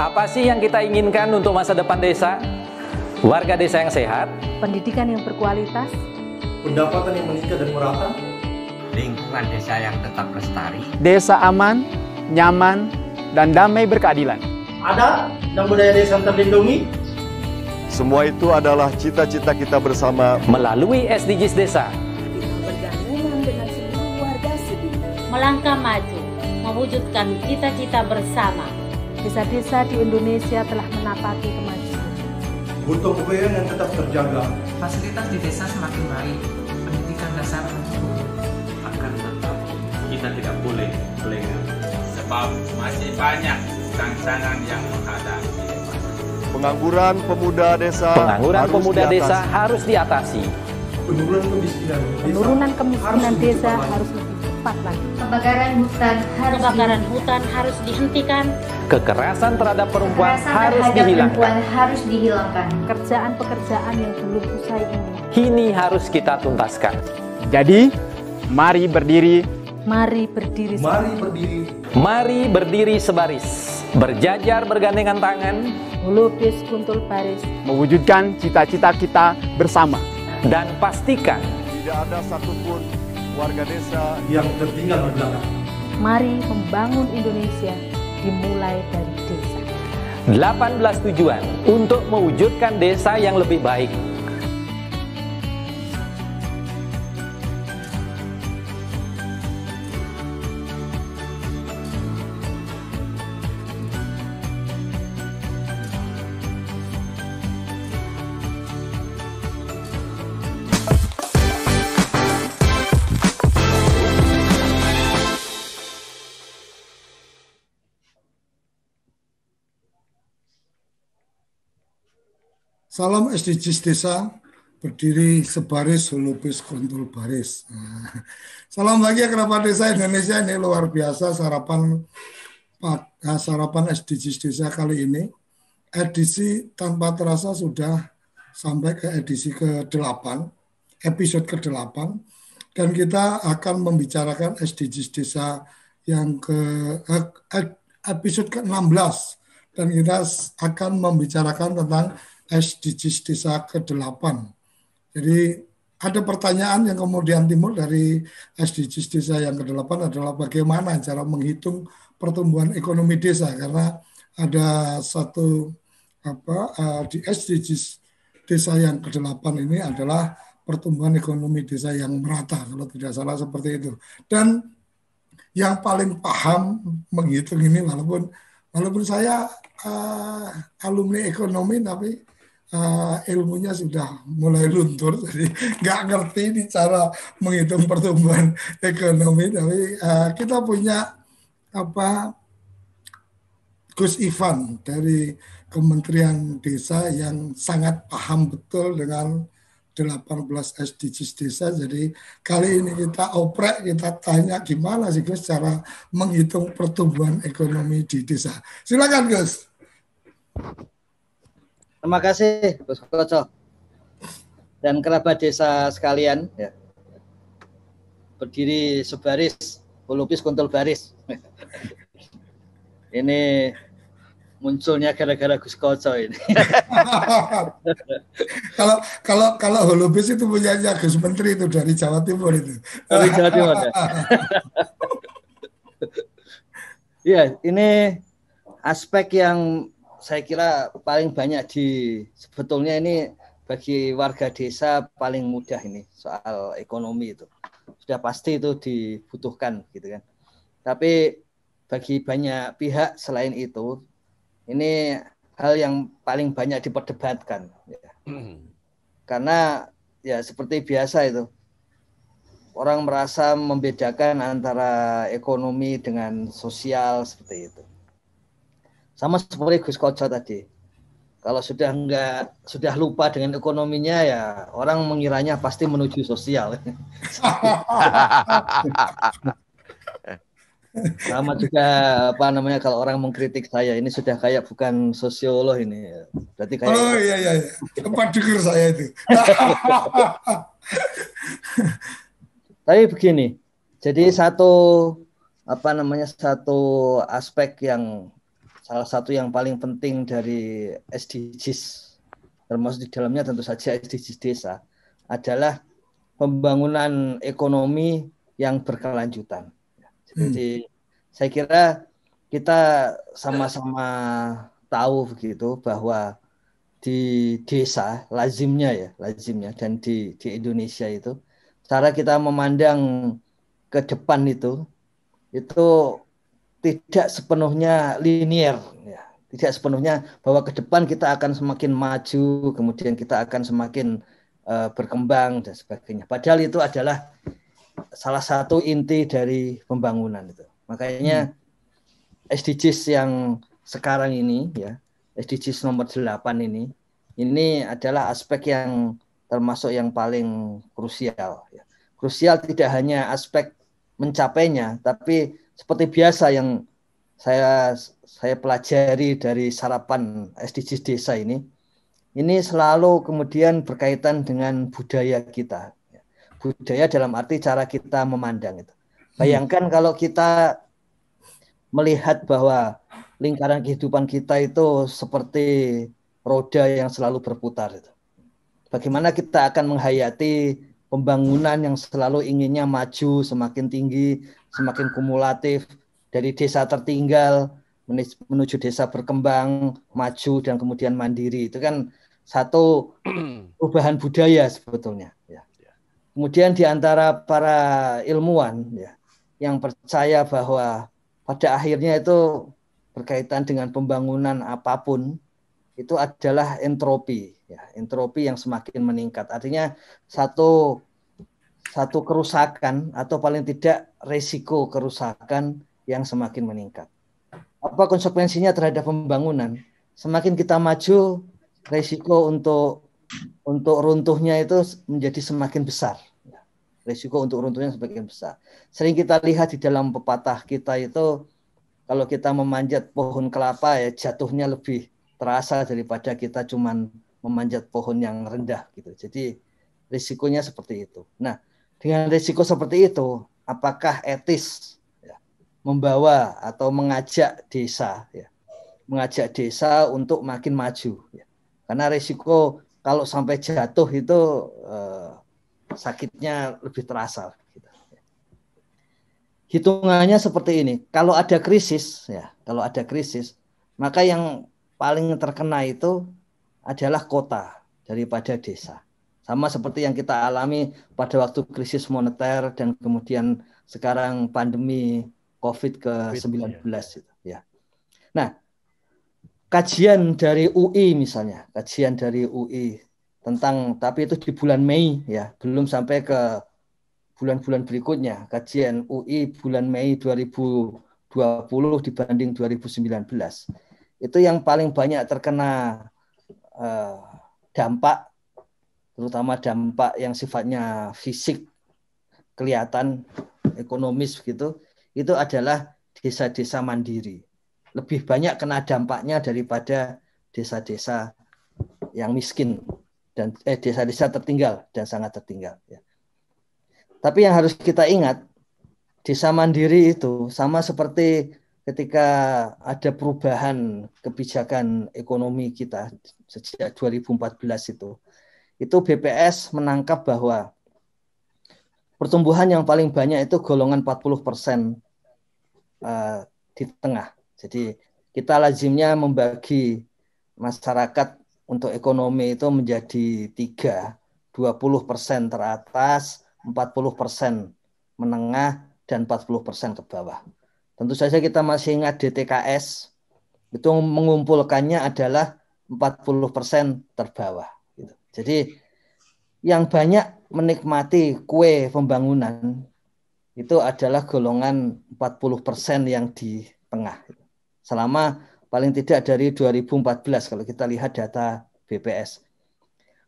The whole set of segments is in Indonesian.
Apa sih yang kita inginkan untuk masa depan desa? Warga desa yang sehat, pendidikan yang berkualitas, pendapatan yang meningkat dan merata, lingkungan desa yang tetap lestari, desa aman, nyaman, dan damai berkeadilan. adat dan budaya desa terlindungi. Semua itu adalah cita-cita kita bersama melalui SDGs Desa. bergandungan dengan seluruh warga Sibi. Melangkah maju, mewujudkan cita-cita bersama. Desa-desa di Indonesia telah menapaki kemajuan. Gotong royong yang tetap terjaga. Fasilitas di desa semakin baik, pendidikan dasar mencukupi. Akan tetap kita tidak boleh lengah, sebab masih banyak tantangan yang menghadapi. pengangguran pemuda desa. Pengangguran pemuda desa harus diatasi. Penurunan kemiskinan desa harus lebih cepat lagi. Kebakaran hutan harus dihentikan. Kekerasan terhadap perempuan harus dihilangkan. Pekerjaan-pekerjaan yang belum usai ini Kini harus kita tuntaskan. Jadi, mari berdiri. Mari berdiri. Mari berdiri sebaris, berjajar bergandengan tangan, Holobis Kuntul Baris, Mewujudkan cita-cita kita bersama. dan pastikan Tidak ada satupun warga desa yang tertinggal di belakang. mari membangun Indonesia dimulai dari desa. 18 tujuan untuk mewujudkan desa yang lebih baik. Salam SDGs Desa, berdiri sebaris, holobis kuntul baris. Salam bahagia kerabat desa Indonesia, ini luar biasa sarapan SDGs Desa kali ini. Edisi tanpa terasa sudah sampai ke edisi ke-8, episode ke-8, dan kita akan membicarakan SDGs Desa yang episode ke-16, dan kita akan membicarakan tentang SDGs Desa ke-8. Jadi ada pertanyaan yang kemudian timbul dari SDGs Desa yang ke-8 adalah bagaimana cara menghitung pertumbuhan ekonomi desa, karena ada satu di SDGs Desa yang ke-8 ini adalah pertumbuhan ekonomi desa yang merata, kalau tidak salah seperti itu. Dan yang paling paham menghitung ini, walaupun saya alumni ekonomi, tapi ilmunya sudah mulai luntur, jadi nggak ngerti ini cara menghitung pertumbuhan ekonomi. Tapi kita punya Gus Ivan dari Kementerian Desa yang sangat paham betul dengan 18 SDGs Desa. Jadi kali ini kita oprek, kita tanya gimana sih Gus cara menghitung pertumbuhan ekonomi di desa. Silakan Gus. Terima kasih Gus Koco dan kerabat desa sekalian, ya. Berdiri sebaris, holobis kuntul baris. Ini munculnya gara-gara Gus Koco ini. kalau holobis itu punyanya Gus Menteri itu dari Jawa Timur itu. Dari Jawa Timur. Ya, ini aspek yang saya kira paling banyak sebetulnya ini bagi warga desa paling mudah ini soal ekonomi itu. Sudah pasti itu dibutuhkan gitu kan. Tapi bagi banyak pihak selain itu, ini hal yang paling banyak diperdebatkan. Ya. Karena ya seperti biasa itu, orang merasa membedakan antara ekonomi dengan sosial seperti itu. Sama seperti Gus Koco tadi. Kalau sudah lupa dengan ekonominya, ya orang mengiranya pasti menuju sosial. Sama juga kalau orang mengkritik saya ini sudah kayak bukan sosiolog ini. Berarti kayak iya. Tempat dengar saya itu. Tapi begini. Jadi satu aspek yang salah satu yang paling penting dari SDGs, termasuk di dalamnya tentu saja SDGs desa, adalah pembangunan ekonomi yang berkelanjutan. Jadi saya kira kita sama-sama tahu begitu bahwa di desa lazimnya dan di Indonesia itu cara kita memandang ke depan itu tidak sepenuhnya linier, ya. Tidak sepenuhnya bahwa ke depan kita akan semakin maju, kemudian kita akan semakin berkembang dan sebagainya. Padahal itu adalah salah satu inti dari pembangunan itu. Makanya SDGs yang sekarang ini, ya, SDGs nomor 8 ini adalah aspek yang termasuk yang paling krusial. Ya. Krusial tidak hanya aspek mencapainya, tapi seperti biasa yang saya pelajari dari sarapan SDGs desa ini selalu kemudian berkaitan dengan budaya kita. Budaya dalam arti cara kita memandang itu. Bayangkan kalau kita melihat bahwa lingkaran kehidupan kita itu seperti roda yang selalu berputar itu. Bagaimana kita akan menghayati pembangunan yang selalu inginnya maju, semakin tinggi, semakin kumulatif, dari desa tertinggal menuju desa berkembang, maju, dan kemudian mandiri. Itu kan satu perubahan budaya sebetulnya. Ya. Kemudian di antara para ilmuwan ya, yang percaya bahwa pada akhirnya itu berkaitan dengan pembangunan apapun, itu adalah entropi. Ya, entropi yang semakin meningkat. Artinya satu kerusakan atau paling tidak resiko kerusakan yang semakin meningkat. Apa konsekuensinya terhadap pembangunan? Semakin kita maju, resiko untuk runtuhnya itu menjadi semakin besar. Resiko untuk runtuhnya semakin besar. Sering kita lihat di dalam pepatah kita itu, kalau kita memanjat pohon kelapa ya jatuhnya lebih terasa daripada kita cuman memanjat pohon yang rendah gitu. Jadi risikonya seperti itu. Nah, dengan risiko seperti itu, apakah etis ya, membawa atau mengajak desa untuk makin maju? Ya. Karena risiko kalau sampai jatuh itu sakitnya lebih terasa. Gitu. Hitungannya seperti ini. Kalau ada krisis, maka yang paling terkena itu adalah kota daripada desa. Sama seperti yang kita alami pada waktu krisis moneter dan kemudian sekarang pandemi COVID ke-19 itu. Ya. Nah, kajian dari UI misalnya, tentang, tapi itu di bulan Mei ya, belum sampai ke bulan-bulan berikutnya. Kajian UI bulan Mei 2020 dibanding 2019. Itu yang paling banyak terkena dampak, terutama dampak yang sifatnya fisik, kelihatan, ekonomis begitu, itu adalah desa-desa mandiri. Lebih banyak kena dampaknya daripada desa-desa yang miskin dan desa-desa tertinggal dan sangat tertinggal. Ya. Tapi yang harus kita ingat, desa mandiri itu sama seperti ketika ada perubahan kebijakan ekonomi kita sejak 2014 itu BPS menangkap bahwa pertumbuhan yang paling banyak itu golongan 40% di tengah. Jadi kita lazimnya membagi masyarakat untuk ekonomi itu menjadi 3, 20% teratas, 40% menengah, dan 40% ke bawah. Tentu saja kita masih ingat DTKS, itu mengumpulkannya adalah 40% terbawah. Gitu. Jadi yang banyak menikmati kue pembangunan itu adalah golongan 40% yang di tengah. Selama paling tidak dari 2014 kalau kita lihat data BPS.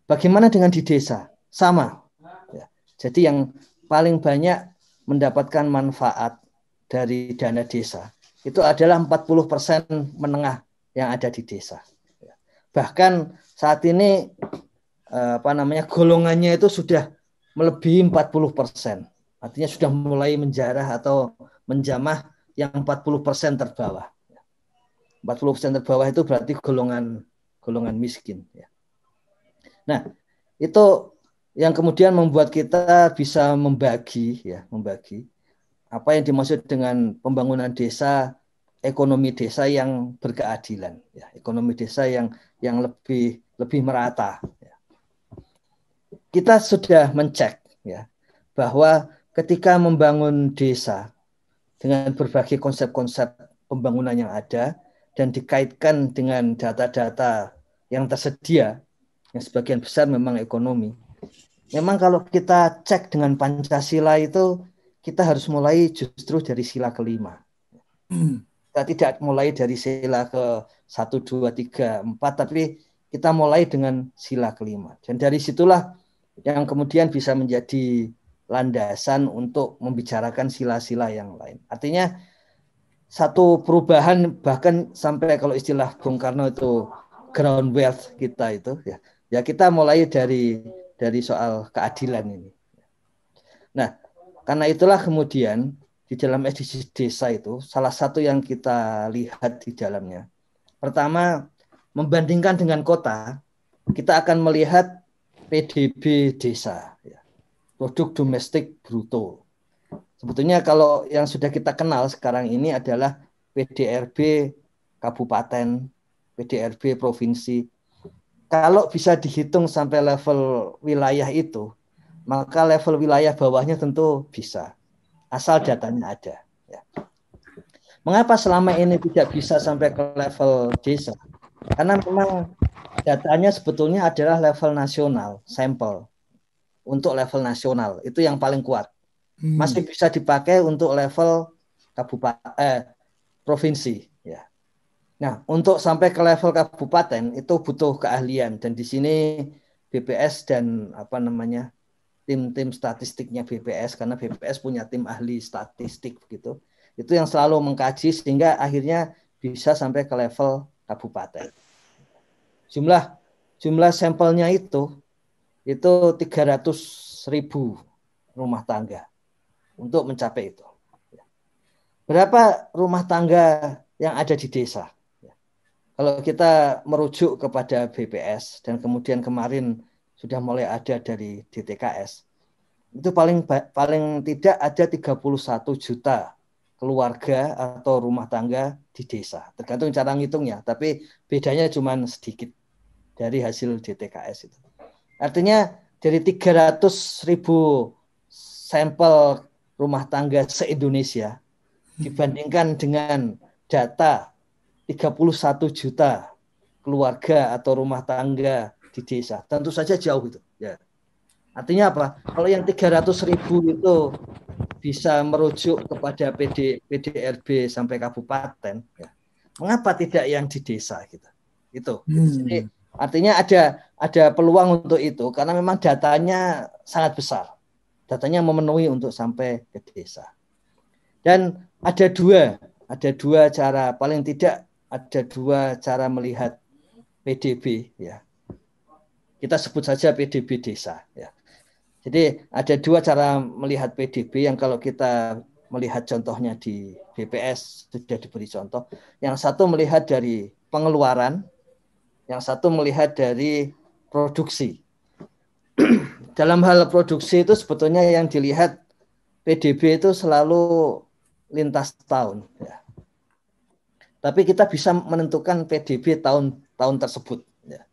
Bagaimana dengan di desa? Sama. Ya. Jadi yang paling banyak mendapatkan manfaat dari dana desa itu adalah 40% menengah yang ada di desa. Ya. Bahkan saat ini golongannya itu sudah melebihi 40%. Artinya sudah mulai menjarah atau menjamah yang 40% terbawah. 40% terbawah itu berarti golongan miskin. Ya. Nah, itu yang kemudian membuat kita bisa membagi apa yang dimaksud dengan pembangunan desa, ekonomi desa yang berkeadilan, ya, ekonomi desa yang lebih merata. Ya. Kita sudah mencek ya bahwa ketika membangun desa dengan berbagai konsep-konsep pembangunan yang ada dan dikaitkan dengan data-data yang tersedia, yang sebagian besar memang ekonomi. Memang kalau kita cek dengan Pancasila itu, kita harus mulai justru dari sila kelima. Kita tidak mulai dari sila ke 1, 2, 3, 4, tapi kita mulai dengan sila kelima. Dan dari situlah yang kemudian bisa menjadi landasan untuk membicarakan sila-sila yang lain. Artinya satu perubahan, bahkan sampai kalau istilah Bung Karno itu ground wealth kita itu, ya kita mulai dari soal keadilan ini. Nah, karena itulah kemudian di dalam SDGs desa itu salah satu yang kita lihat di dalamnya. Pertama, membandingkan dengan kota, kita akan melihat PDB desa, ya, produk domestik bruto. Sebetulnya kalau yang sudah kita kenal sekarang ini adalah PDRB kabupaten, PDRB provinsi. Kalau bisa dihitung sampai level wilayah itu, maka level wilayah bawahnya tentu bisa, asal datanya ada. Ya. Mengapa selama ini tidak bisa sampai ke level desa? Karena memang datanya sebetulnya adalah level nasional, sampel. Untuk level nasional, itu yang paling kuat. Masih bisa dipakai untuk level kabupaten, provinsi. Ya. Nah, untuk sampai ke level kabupaten itu butuh keahlian. Dan di sini BPS dan tim-tim statistiknya BPS, karena BPS punya tim ahli statistik begitu. Itu yang selalu mengkaji sehingga akhirnya bisa sampai ke level kabupaten. Jumlah sampelnya itu 300.000 rumah tangga untuk mencapai itu. Berapa rumah tangga yang ada di desa? Kalau kita merujuk kepada BPS dan kemudian kemarin sudah mulai ada dari DTKS, itu paling tidak ada 31 juta keluarga atau rumah tangga di desa. Tergantung cara ngitungnya, tapi bedanya cuma sedikit dari hasil DTKS itu. Artinya dari 300.000 sampel rumah tangga se-Indonesia dibandingkan dengan data 31 juta keluarga atau rumah tangga di desa, tentu saja jauh itu. Ya. Artinya apa? Kalau yang 300.000 itu bisa merujuk kepada PDRB sampai kabupaten, ya. Mengapa tidak yang di desa gitu? Itu. Jadi artinya ada peluang untuk itu karena memang datanya sangat besar. Datanya memenuhi untuk sampai ke desa. Dan ada dua cara, paling tidak ada dua cara melihat PDB, ya. Kita sebut saja PDB desa, ya. Jadi ada dua cara melihat PDB yang kalau kita melihat contohnya di BPS sudah diberi contoh. Yang satu melihat dari pengeluaran, yang satu melihat dari produksi. Dalam hal produksi itu sebetulnya yang dilihat PDB itu selalu lintas tahun. Ya. Tapi kita bisa menentukan PDB tahun tersebut. Ya.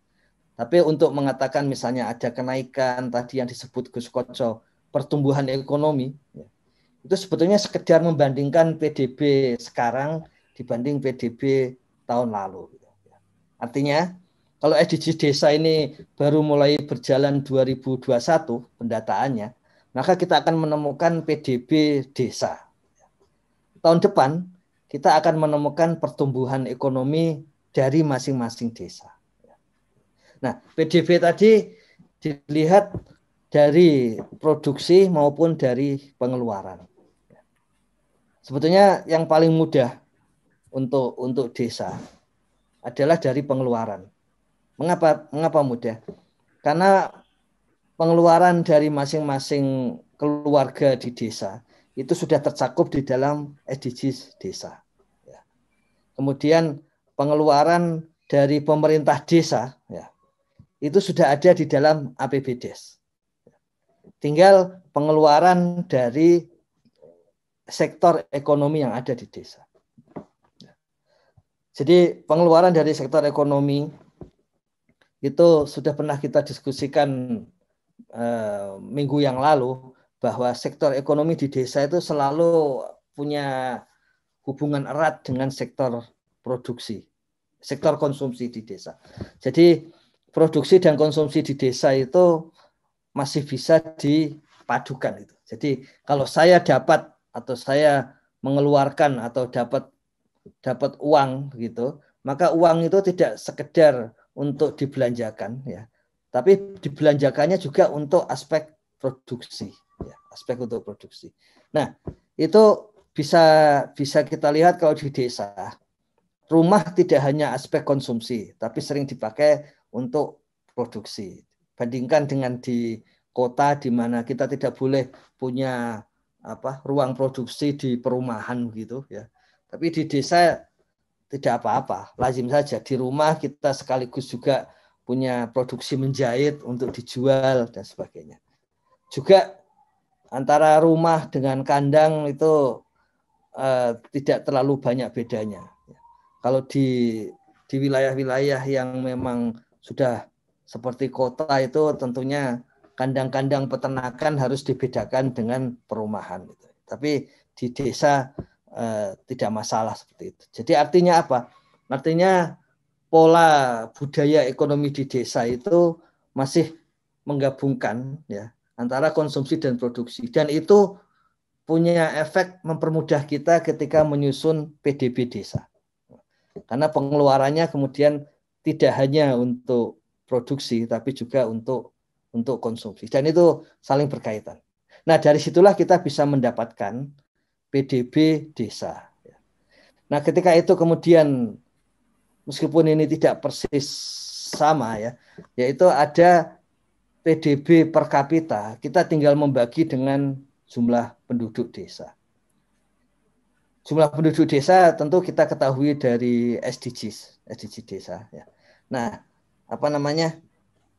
Tapi untuk mengatakan misalnya ada kenaikan tadi yang disebut Gus Koco, pertumbuhan ekonomi, ya, itu sebetulnya sekedar membandingkan PDB sekarang dibanding PDB tahun lalu. Ya. Artinya kalau SDGs desa ini baru mulai berjalan 2021 pendataannya, maka kita akan menemukan PDB desa. Tahun depan kita akan menemukan pertumbuhan ekonomi dari masing-masing desa. Nah, PDB tadi dilihat dari produksi maupun dari pengeluaran. Sebetulnya yang paling mudah untuk desa adalah dari pengeluaran. Mengapa mudah? Karena pengeluaran dari masing-masing keluarga di desa itu sudah tercakup di dalam SDGs desa. Ya. Kemudian pengeluaran dari pemerintah desa ya, itu sudah ada di dalam APBDes. Tinggal pengeluaran dari sektor ekonomi yang ada di desa. Jadi pengeluaran dari sektor ekonomi itu sudah pernah kita diskusikan minggu yang lalu, bahwa sektor ekonomi di desa itu selalu punya hubungan erat dengan sektor produksi, sektor konsumsi di desa. Jadi produksi dan konsumsi di desa itu masih bisa dipadukan itu. Jadi kalau saya dapat atau saya mengeluarkan atau dapat uang gitu, maka uang itu tidak sekedar untuk dibelanjakan ya, tapi dibelanjakannya juga untuk aspek produksi ya, aspek untuk produksi. Nah, itu bisa kita lihat kalau di desa, rumah tidak hanya aspek konsumsi, tapi sering dipakai untuk produksi. Bandingkan dengan di kota di mana kita tidak boleh punya ruang produksi di perumahan gitu ya. Tapi di desa tidak apa-apa, lazim saja. Di rumah kita sekaligus juga punya produksi menjahit untuk dijual dan sebagainya. Juga antara rumah dengan kandang itu tidak terlalu banyak bedanya. Kalau di wilayah-wilayah yang memang sudah seperti kota itu tentunya kandang-kandang peternakan harus dibedakan dengan perumahan. Tapi di desa tidak masalah seperti itu. Jadi artinya apa? Artinya pola budaya ekonomi di desa itu masih menggabungkan ya antara konsumsi dan produksi, dan itu punya efek mempermudah kita ketika menyusun PDB desa. Karena pengeluarannya kemudian tidak hanya untuk produksi tapi juga untuk konsumsi, dan itu saling berkaitan. Nah, dari situlah kita bisa mendapatkan PDB desa. Nah, ketika itu kemudian meskipun ini tidak persis sama ya, yaitu ada PDB per kapita, kita tinggal membagi dengan jumlah penduduk desa. Jumlah penduduk desa tentu kita ketahui dari SDGs desa ya. Nah,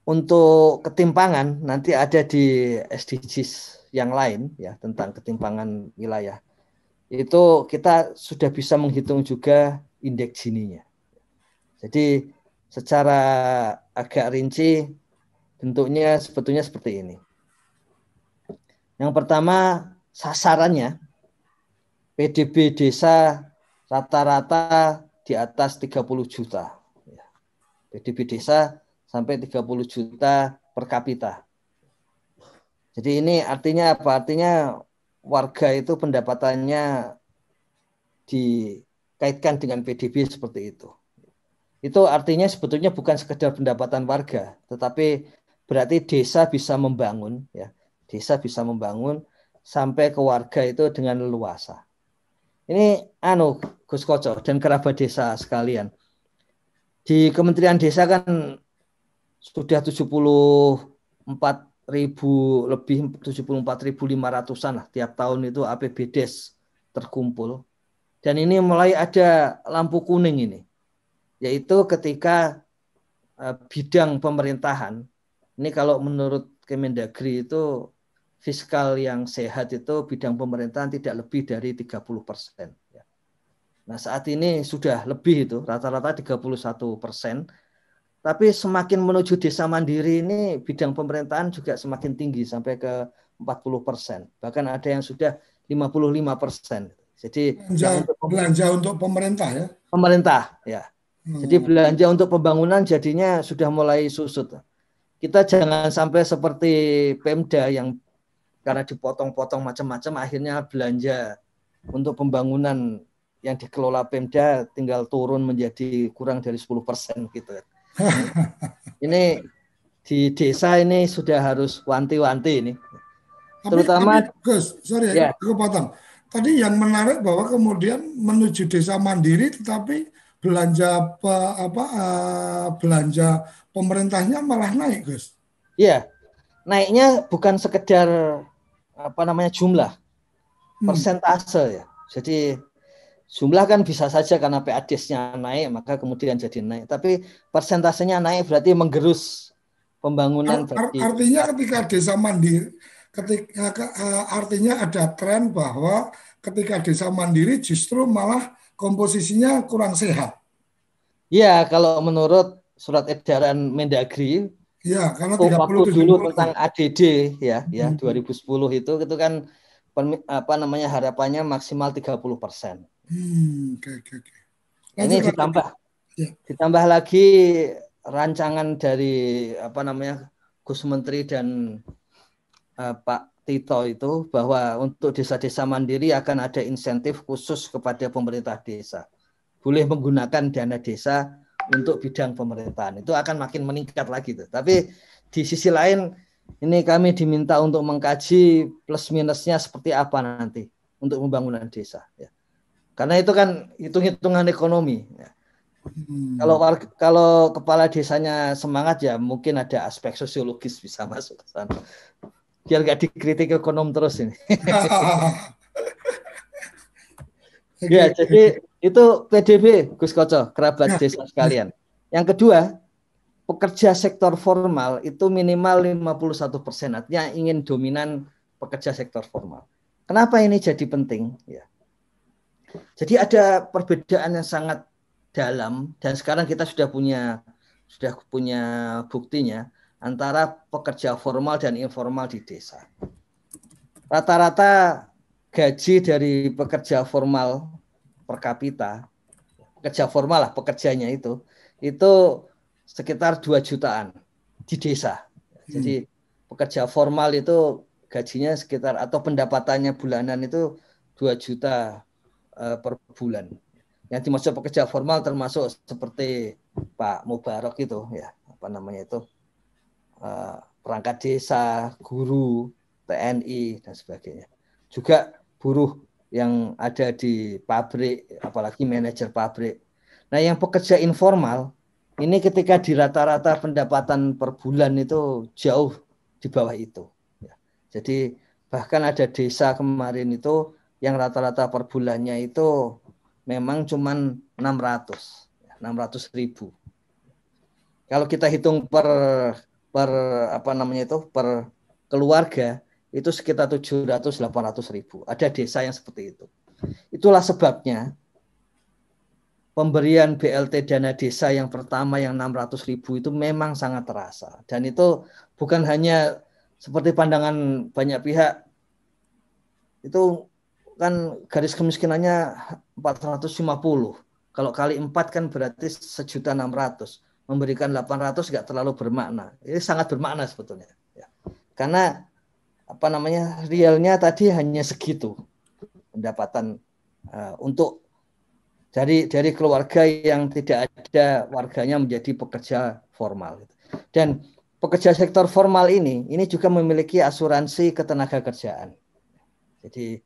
untuk ketimpangan nanti ada di SDGs yang lain ya, tentang ketimpangan wilayah. Itu kita sudah bisa menghitung juga indeks Gini-nya. Jadi secara agak rinci bentuknya sebetulnya seperti ini. Yang pertama, sasarannya PDB desa rata-rata di atas 30 juta. PDB desa sampai 30 juta per kapita. Jadi ini artinya apa? Artinya warga itu pendapatannya dikaitkan dengan PDB seperti itu. Itu artinya sebetulnya bukan sekedar pendapatan warga, tetapi berarti desa bisa membangun ya. Desa bisa membangun sampai ke warga itu dengan leluasa. Ini Gus Koco dan kerabat desa sekalian. Di Kementerian Desa kan sudah 74.500-an lah tiap tahun itu APBDes terkumpul. Dan ini mulai ada lampu kuning ini, yaitu ketika bidang pemerintahan, ini kalau menurut Kemendagri itu fiskal yang sehat itu bidang pemerintahan tidak lebih dari 30%. Nah, saat ini sudah lebih itu, rata-rata 31%. Tapi semakin menuju desa mandiri ini bidang pemerintahan juga semakin tinggi sampai ke 40%. Bahkan ada yang sudah 55%. Jadi belanja untuk pemerintah ya? Pemerintah ya. Jadi belanja untuk pembangunan jadinya sudah mulai susut. Kita jangan sampai seperti Pemda yang karena dipotong-potong macam-macam akhirnya belanja untuk pembangunan yang dikelola Pemda tinggal turun menjadi kurang dari 10% gitu. Ini di desa ini sudah harus wanti-wanti ini. Terutama Gus, sorry ya, aku potong. Tadi yang menarik bahwa kemudian menuju desa mandiri tetapi belanja belanja pemerintahnya malah naik, Gus. Iya. Naiknya bukan sekedar jumlah, persentase ya. Jadi jumlah kan bisa saja karena PADES-nya naik maka kemudian jadi naik. Tapi persentasenya naik berarti menggerus pembangunan. Artinya ketika desa mandiri, artinya ada tren bahwa ketika desa mandiri justru malah komposisinya kurang sehat. Ya, kalau menurut surat edaran Mendagri, ya, karena waktu dulu tentang ADD ya 2010 itu kan harapannya maksimal 30%. Okay. Ini ditambah lagi rancangan dari Gus Menteri dan Pak Tito itu bahwa untuk desa-desa mandiri akan ada insentif khusus kepada pemerintah desa. Boleh menggunakan dana desa untuk bidang pemerintahan. Itu akan makin meningkat lagi tuh. Tapi di sisi lain ini kami diminta untuk mengkaji plus minusnya seperti apa nanti untuk pembangunan desa ya. Karena itu kan hitung-hitungan ekonomi ya. Kalau kepala desanya semangat ya mungkin ada aspek sosiologis bisa masuk ke sana. Biar gak dikritik ekonom terus ini. Ya, jadi itu PDB, Gus Koco, kerabat desa sekalian. Yang kedua, pekerja sektor formal itu minimal 51%, artinya ingin dominan pekerja sektor formal. Kenapa ini jadi penting? Ya. Jadi ada perbedaan yang sangat dalam dan sekarang kita sudah punya buktinya antara pekerja formal dan informal di desa. Rata-rata gaji dari pekerja formal per kapita, pekerja formal lah pekerjanya itu sekitar 2 jutaan di desa. Jadi pekerja formal itu gajinya sekitar atau pendapatannya bulanan itu 2 juta per bulan. Yang dimaksud pekerja formal termasuk seperti Pak Mubarok itu ya, perangkat desa, guru, TNI dan sebagainya. Juga buruh yang ada di pabrik, apalagi manajer pabrik. Nah, yang pekerja informal ini ketika di rata-rata pendapatan per bulan itu jauh di bawah itu. Ya. Jadi bahkan ada desa kemarin itu yang rata-rata per bulannya itu memang cuman 600.000. Kalau kita hitung per keluarga itu sekitar 700-800.000. Ada desa yang seperti itu. Itulah sebabnya pemberian BLT dana desa yang pertama yang 600.000 itu memang sangat terasa. Dan itu bukan hanya seperti pandangan banyak pihak, itu kan garis kemiskinannya 450. Kalau kali 4 kan berarti 1.600.000. Memberikan 800 nggak terlalu bermakna. Ini sangat bermakna sebetulnya. Ya. Karena realnya tadi hanya segitu pendapatan untuk dari keluarga yang tidak ada warganya menjadi pekerja formal. Dan pekerja sektor formal ini juga memiliki asuransi ketenagakerjaan. Jadi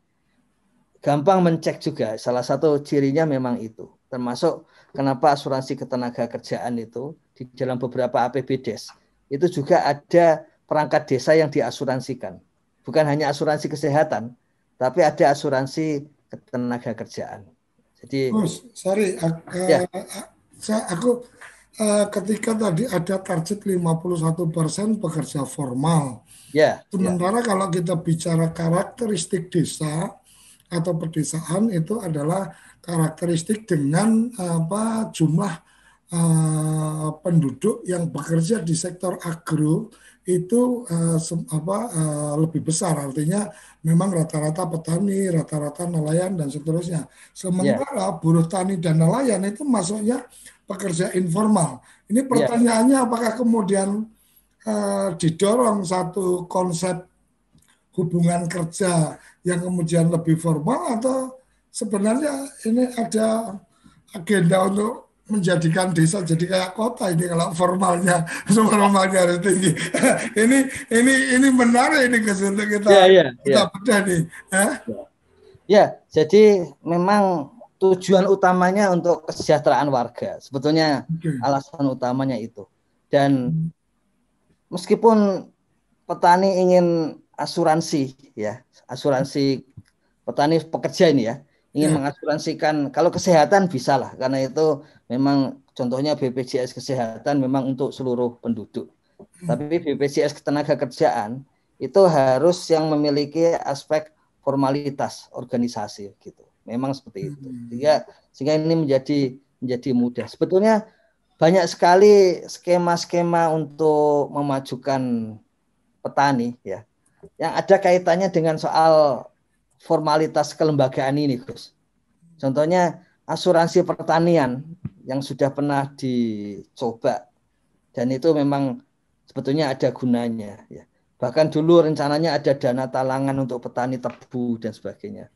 gampang mencek juga, salah satu cirinya memang itu. Termasuk kenapa asuransi ketenagakerjaan itu di dalam beberapa APBDes itu juga ada perangkat desa yang diasuransikan. Bukan hanya asuransi kesehatan, tapi ada asuransi ketenagakerjaan. Jadi, aku ketika tadi ada target 51% pekerja formal. Sementara kalau kita bicara karakteristik desa atau pedesaan itu adalah karakteristik dengan jumlah penduduk yang bekerja di sektor agro itu lebih besar, artinya memang rata-rata petani, rata-rata nelayan dan seterusnya. Sementara buruh tani dan nelayan itu masuknya pekerja informal. Ini pertanyaannya apakah kemudian didorong satu konsep hubungan kerja yang kemudian lebih formal atau sebenarnya ini ada agenda untuk menjadikan desa jadi kayak kota ini kalau formalnya harus tinggi. ini menarik ini untuk kita bedah nih. Ya, jadi memang tujuan utamanya untuk kesejahteraan warga. Sebetulnya alasan utamanya itu. Dan meskipun petani ingin asuransi petani pekerja ini ya, ingin mengasuransikan, kalau kesehatan bisa lah, karena itu memang contohnya BPJS Kesehatan memang untuk seluruh penduduk. Tapi BPJS Ketenagakerjaan itu harus yang memiliki aspek formalitas organisasi gitu. Memang seperti itu. Sehingga ini menjadi mudah. Sebetulnya banyak sekali skema-skema untuk memajukan petani ya, yang ada kaitannya dengan soal formalitas kelembagaan ini, Gus. Contohnya asuransi pertanian yang sudah pernah dicoba dan itu memang sebetulnya ada gunanya ya. Bahkan dulu rencananya ada dana talangan untuk petani tebu dan sebagainya.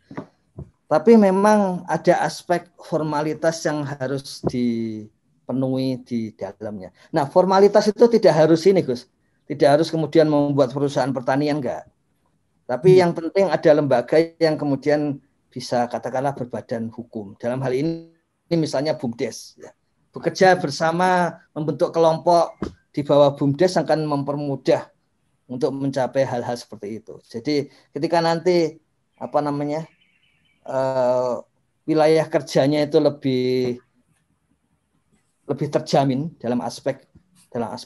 Tapi memang ada aspek formalitas yang harus dipenuhi di dalamnya. Nah, formalitas itu tidak harus ini, Gus. Tidak harus kemudian membuat perusahaan pertanian, enggak. Tapi yang penting ada lembaga yang kemudian bisa katakanlah berbadan hukum. Dalam hal ini misalnya BUMDes. Ya. Bekerja bersama membentuk kelompok di bawah BUMDes akan mempermudah untuk mencapai hal-hal seperti itu. Jadi ketika nanti wilayah kerjanya itu lebih terjamin dalam aspek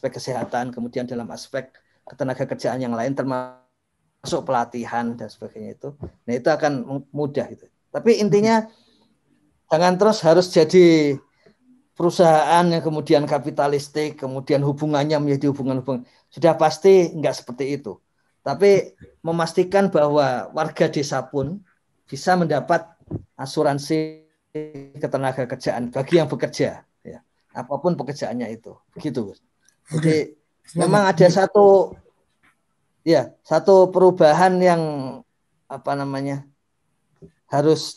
kesehatan, kemudian dalam aspek ketenagakerjaan yang lain termasuk pelatihan dan sebagainya itu. Nah, itu akan mudah itu. Tapi intinya jangan terus harus jadi perusahaan yang kemudian kapitalistik, kemudian hubungannya menjadi hubungan-hubungan. Sudah pasti enggak seperti itu. Tapi memastikan bahwa warga desa pun bisa mendapat asuransi ketenagakerjaan bagi yang bekerja, ya. Apapun pekerjaannya itu. Begitu. Jadi memang ada satu perubahan yang harus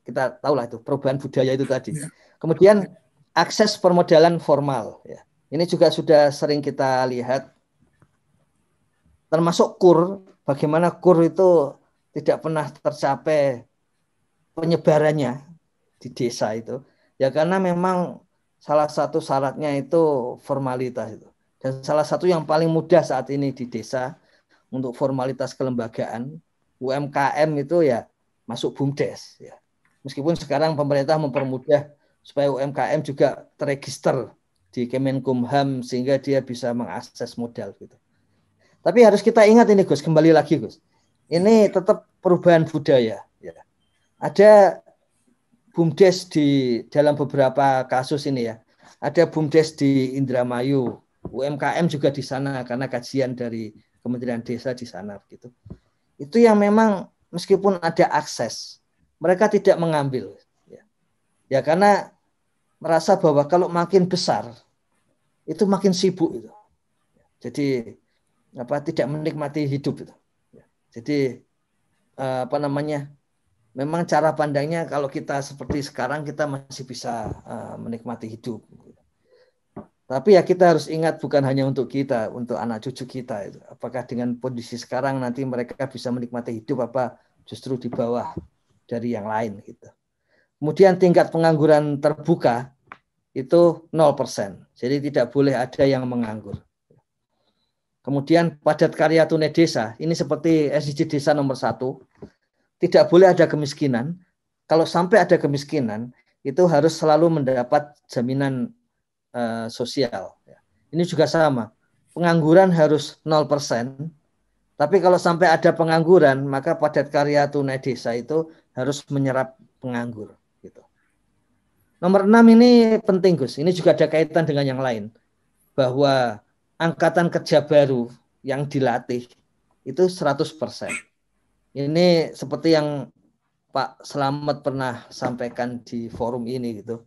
kita tahulah itu perubahan budaya itu tadi. Kemudian akses permodalan formal ya. Ini juga sudah sering kita lihat termasuk KUR, bagaimana KUR itu tidak pernah tercapai penyebarannya di desa itu. Ya karena memang salah satu syaratnya itu formalitas itu. Dan salah satu yang paling mudah saat ini di desa untuk formalitas kelembagaan UMKM itu ya masuk BUMDes ya. Meskipun sekarang pemerintah mempermudah supaya UMKM juga terregister di Kemenkumham sehingga dia bisa mengakses modal gitu. Tapi harus kita ingat ini Gus, kembali lagi Gus. Ini tetap perubahan budaya ya. Ada BUMDes di dalam beberapa kasus ini ya. Ada BUMDes di Indramayu, UMKM juga di sana karena kajian dari Kementerian Desa di sana gitu. Itu yang memang meskipun ada akses, mereka tidak mengambil ya. Ya karena merasa bahwa kalau makin besar itu makin sibuk itu. Jadi tidak menikmati hidup itu. Jadi memang cara pandangnya kalau kita seperti sekarang kita masih bisa menikmati hidup. Tapi ya kita harus ingat bukan hanya untuk kita, untuk anak cucu kita itu. Apakah dengan kondisi sekarang nanti mereka bisa menikmati hidup apa justru di bawah dari yang lain gitu. Kemudian tingkat pengangguran terbuka itu 0%. Jadi tidak boleh ada yang menganggur. Kemudian padat karya tunai desa, ini seperti SDG desa nomor 1. Tidak boleh ada kemiskinan. Kalau sampai ada kemiskinan, itu harus selalu mendapat jaminan sosial. Ini juga sama. Pengangguran harus 0%. Tapi kalau sampai ada pengangguran, maka padat karya tunai desa itu harus menyerap penganggur. Gitu. Nomor 6 ini penting Gus. Ini juga ada kaitan dengan yang lain. Bahwa angkatan kerja baru yang dilatih itu 100%. Ini seperti yang Pak Slamet pernah sampaikan di forum ini gitu.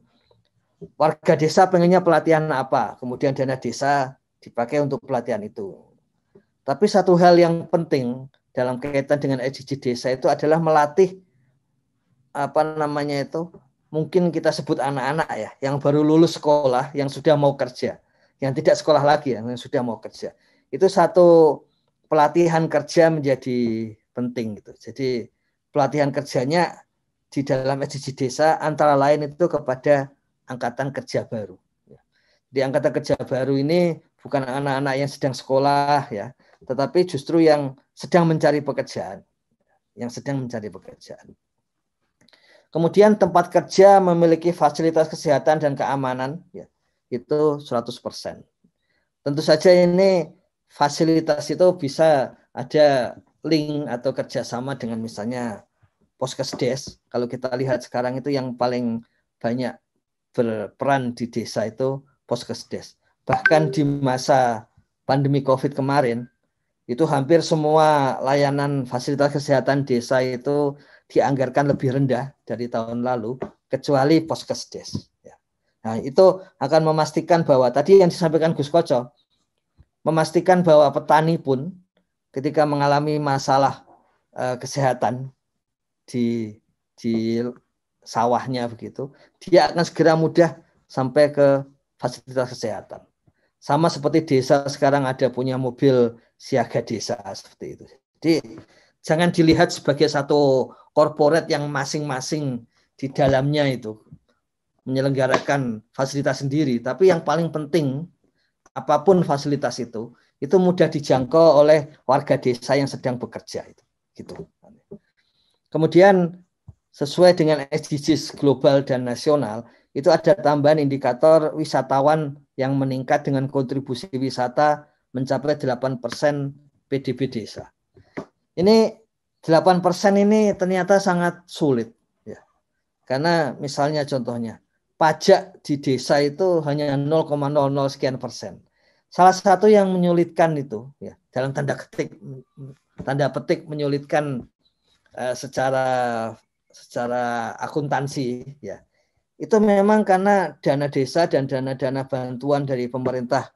Warga desa pengennya pelatihan apa, kemudian dana desa dipakai untuk pelatihan itu. Tapi satu hal yang penting dalam kaitan dengan SDG desa itu adalah melatih mungkin kita sebut anak-anak ya, yang baru lulus sekolah, yang sudah mau kerja, yang tidak sekolah lagi, yang sudah mau kerja. Itu satu pelatihan kerja menjadi penting gitu. Jadi pelatihan kerjanya di dalam SDG desa antara lain itu kepada angkatan kerja baru. Di angkatan kerja baru ini bukan anak-anak yang sedang sekolah ya, tetapi justru yang sedang mencari pekerjaan. yang sedang mencari pekerjaan. Kemudian tempat kerja memiliki fasilitas kesehatan dan keamanan, ya, itu 100%. Tentu saja ini fasilitas itu bisa ada link atau kerjasama dengan misalnya Poskesdes. Kalau kita lihat sekarang itu yang paling banyak berperan di desa itu Poskesdes. Bahkan di masa pandemi COVID kemarin, itu hampir semua layanan fasilitas kesehatan desa itu dianggarkan lebih rendah dari tahun lalu, kecuali Poskesdes. Nah, itu akan memastikan bahwa tadi yang disampaikan Gus Koco, memastikan bahwa petani pun ketika mengalami masalah kesehatan di sawahnya begitu, dia akan segera mudah sampai ke fasilitas kesehatan. Sama seperti desa sekarang ada punya mobil siaga desa seperti itu. Jadi jangan dilihat sebagai satu korporat yang masing-masing di dalamnya itu menyelenggarakan fasilitas sendiri, tapi yang paling penting apapun fasilitas itu mudah dijangkau oleh warga desa yang sedang bekerja itu. Gitu. Kemudian sesuai dengan SDGs global dan nasional, itu ada tambahan indikator wisatawan yang meningkat dengan kontribusi wisata mencapai 8% PDB desa. Ini 8% ini ternyata sangat sulit, ya. Karena misalnya contohnya, pajak di desa itu hanya 0,00 sekian persen. Salah satu yang menyulitkan itu, ya, dalam tanda petik menyulitkan secara akuntansi, ya, itu memang karena dana desa dan dana-dana bantuan dari pemerintah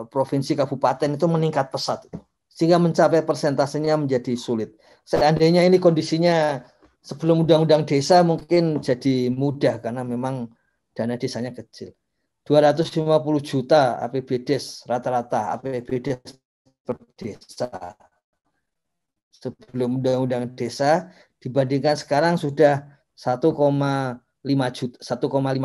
provinsi kabupaten itu meningkat pesat, sehingga mencapai persentasenya menjadi sulit. Seandainya ini kondisinya sebelum undang-undang desa mungkin jadi mudah karena memang dana desanya kecil. 250 juta APBDes rata-rata APBDes per desa sebelum undang-undang desa, dibandingkan sekarang sudah 1,5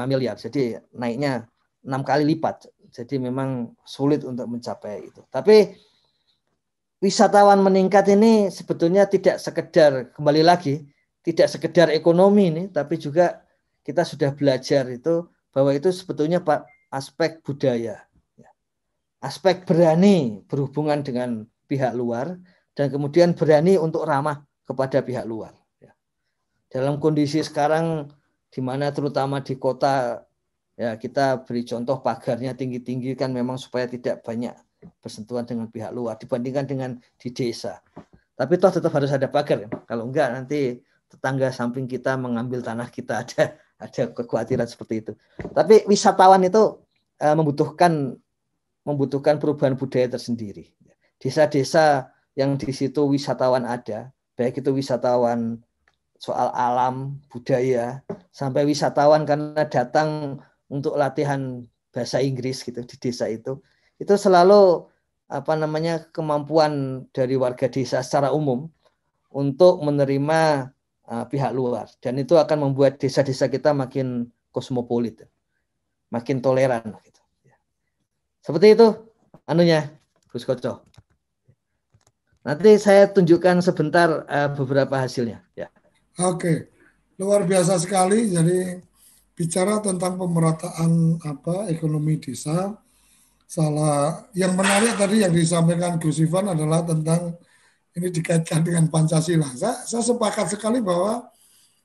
miliar. Jadi naiknya 6 kali lipat. Jadi memang sulit untuk mencapai itu. Tapi wisatawan meningkat ini sebetulnya tidak sekedar, kembali lagi, tidak sekedar ekonomi ini, tapi juga kita sudah belajar itu bahwa itu sebetulnya aspek budaya. Aspek berani berhubungan dengan pihak luar dan kemudian berani untuk ramah kepada pihak luar. Dalam kondisi sekarang di mana terutama di kota, ya kita beri contoh pagarnya tinggi-tinggi kan memang supaya tidak banyak bersentuhan dengan pihak luar dibandingkan dengan di desa. Tapi toh tetap harus ada pagar. Kalau enggak nanti tetangga samping kita mengambil tanah kita, ada kekhawatiran seperti itu. Tapi wisatawan itu membutuhkan perubahan budaya tersendiri. Desa-desa yang di situ wisatawan ada, baik itu wisatawan soal alam, budaya, sampai wisatawan karena datang untuk latihan bahasa Inggris gitu di desa itu selalu kemampuan dari warga desa secara umum untuk menerima pihak luar, dan itu akan membuat desa-desa kita makin kosmopolit, makin toleran gitu. Seperti itu anunya Gus Koco. Nanti saya tunjukkan sebentar beberapa hasilnya ya. Oke, luar biasa sekali. Jadi bicara tentang pemerataan ekonomi desa, yang menarik tadi yang disampaikan Gus Ivan adalah tentang ini dikaitkan dengan Pancasila. Saya sepakat sekali bahwa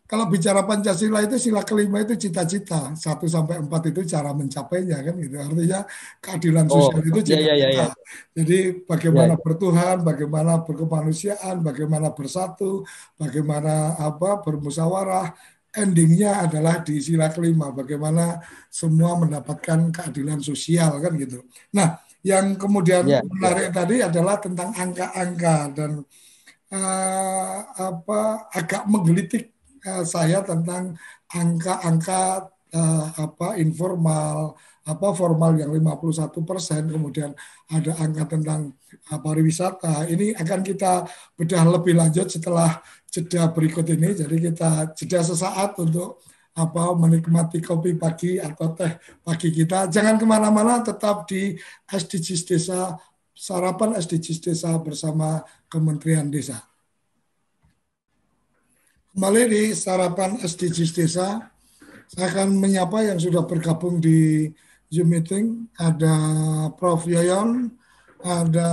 kalau bicara Pancasila itu sila kelima itu cita-cita, 1 sampai 4 itu cara mencapainya kan gitu. Artinya keadilan sosial itu cita-cita. Jadi bagaimana bertuhan, bagaimana berkemanusiaan, bagaimana bersatu, bagaimana bermusyawarah, endingnya adalah di sila kelima, bagaimana semua mendapatkan keadilan sosial kan gitu. Nah, yang kemudian menarik tadi adalah tentang angka-angka dan agak menggelitik saya tentang angka-angka informal, formal yang 51%, kemudian ada angka tentang pariwisata. Ini akan kita bedah lebih lanjut setelah jeda berikut ini. Jadi kita jeda sesaat untuk menikmati kopi pagi atau teh pagi kita. Jangan kemana-mana, tetap di SDGs Desa, sarapan SDGs Desa bersama Kementerian Desa. Kembali di sarapan SDGs Desa, saya akan menyapa yang sudah bergabung di Zoom meeting. Ada Prof. Yoyon, ada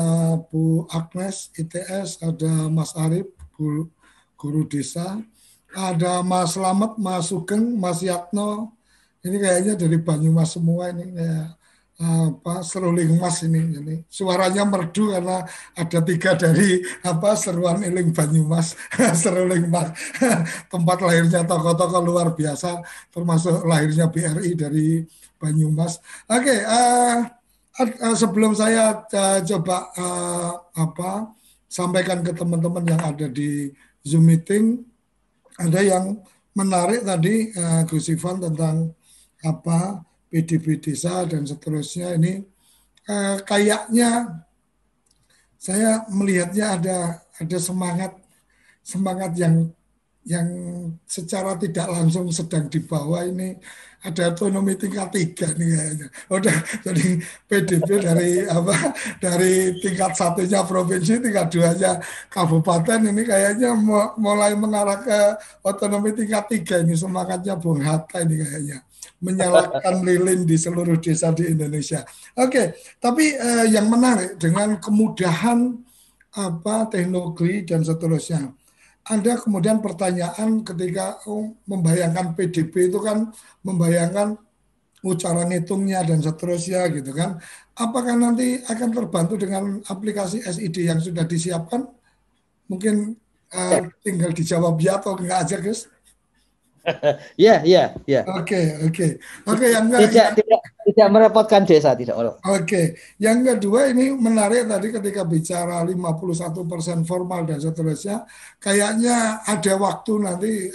Bu Agnes ITS, ada Mas Arif, guru desa, ada Mas Slamet, Mas Sugeng, Mas Yatno. Ini kayaknya dari Banyumas semua ini, kayak seruling mas ini. Jadi suaranya merdu karena ada 3 dari seruan iling Banyumas, seruling mas. Tempat lahirnya tokoh-tokoh luar biasa, termasuk lahirnya BRI dari Banyumas. Oke, sebelum saya coba sampaikan ke teman-teman yang ada di Zoom meeting, ada yang menarik tadi Gus Ivan tentang PDB desa dan seterusnya. Ini kayaknya saya melihatnya ada semangat yang secara tidak langsung sedang dibawa. Ini ada otonomi tingkat 3 nih kayaknya. Udah jadi PDB dari tingkat 1-nya provinsi, tingkat 2-nya kabupaten, ini kayaknya mulai mengarah ke otonomi tingkat 3 ini. Semangatnya Bung Hatta ini kayaknya menyalakan lilin di seluruh desa di Indonesia. Oke, tapi yang menarik dengan kemudahan teknologi dan seterusnya. Ada kemudian pertanyaan ketika membayangkan PDB itu kan membayangkan cara ngitungnya dan seterusnya gitu kan. Apakah nanti akan terbantu dengan aplikasi SID yang sudah disiapkan? Mungkin tinggal dijawab ya atau enggak aja, Gus? Ya. Oke. Yang tidak merepotkan desa, tidak. Oke. Yang kedua ini menarik tadi ketika bicara 51% formal dan seterusnya, kayaknya ada waktu nanti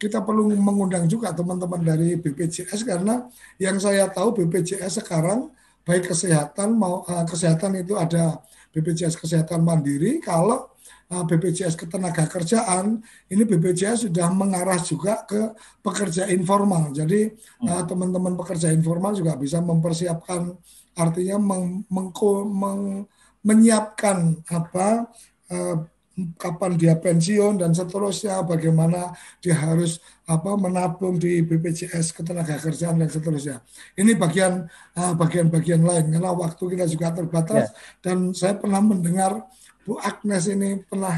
kita perlu mengundang juga teman-teman dari BPJS, karena yang saya tahu BPJS sekarang baik kesehatan itu ada BPJS Kesehatan Mandiri. Kalau BPJS Ketenagakerjaan, ini BPJS sudah mengarah juga ke pekerja informal. Jadi teman-teman pekerja informal juga bisa mempersiapkan, artinya menyiapkan kapan dia pensiun dan seterusnya, bagaimana dia harus menabung di BPJS Ketenagakerjaan dan seterusnya. Ini bagian-bagian lain karena waktu kita juga terbatas. Dan saya pernah mendengar Bu Agnes ini pernah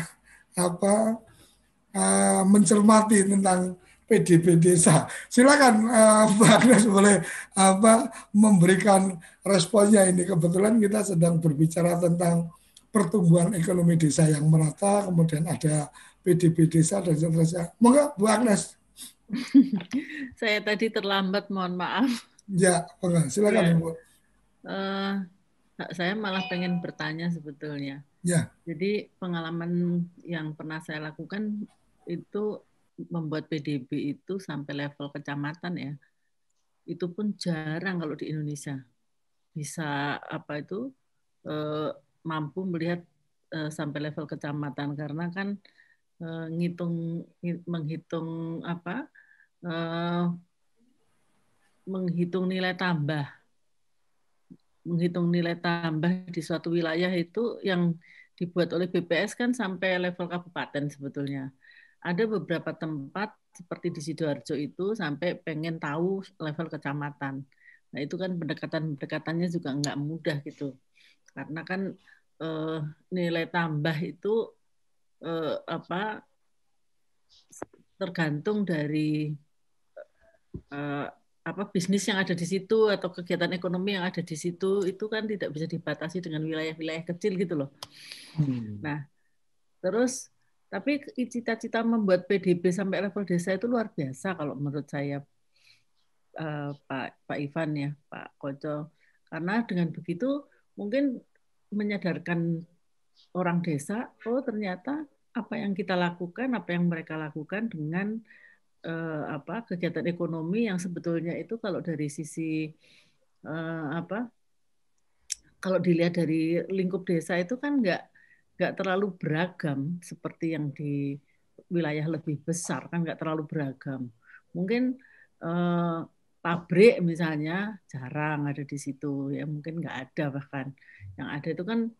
mencermati tentang PDB desa. Silakan Bu Agnes boleh memberikan responnya ini. Kebetulan kita sedang berbicara tentang pertumbuhan ekonomi desa yang merata, kemudian ada PDB desa dan seterusnya. Moga Bu Agnes. Saya tadi terlambat, mohon maaf. Ya, silakan Bu. Saya malah pengen bertanya sebetulnya. Ya. Jadi pengalaman yang pernah saya lakukan itu membuat PDB itu sampai level kecamatan ya. Itu pun jarang kalau di Indonesia. Bisa mampu melihat sampai level kecamatan, karena kan menghitung nilai tambah. Menghitung nilai tambah di suatu wilayah itu yang dibuat oleh BPS kan sampai level kabupaten sebetulnya. Ada beberapa tempat seperti di Sidoarjo itu sampai pengen tahu level kecamatan. Nah itu kan pendekatannya juga nggak mudah gitu. Karena kan nilai tambah itu tergantung dari bisnis yang ada di situ atau kegiatan ekonomi yang ada di situ, itu kan tidak bisa dibatasi dengan wilayah-wilayah kecil gitu loh. Nah, terus tapi cita-cita membuat PDB sampai level desa itu luar biasa kalau menurut saya, Pak Ivan ya, Pak Koco. Karena dengan begitu mungkin menyadarkan orang desa, oh ternyata apa yang kita lakukan, apa yang mereka lakukan dengan kegiatan ekonomi yang sebetulnya itu kalau dari sisi kalau dilihat dari lingkup desa itu kan nggak terlalu beragam seperti yang di wilayah lebih besar, kan nggak terlalu beragam. Mungkin pabrik misalnya jarang ada di situ ya, mungkin nggak ada, bahkan yang ada itu kan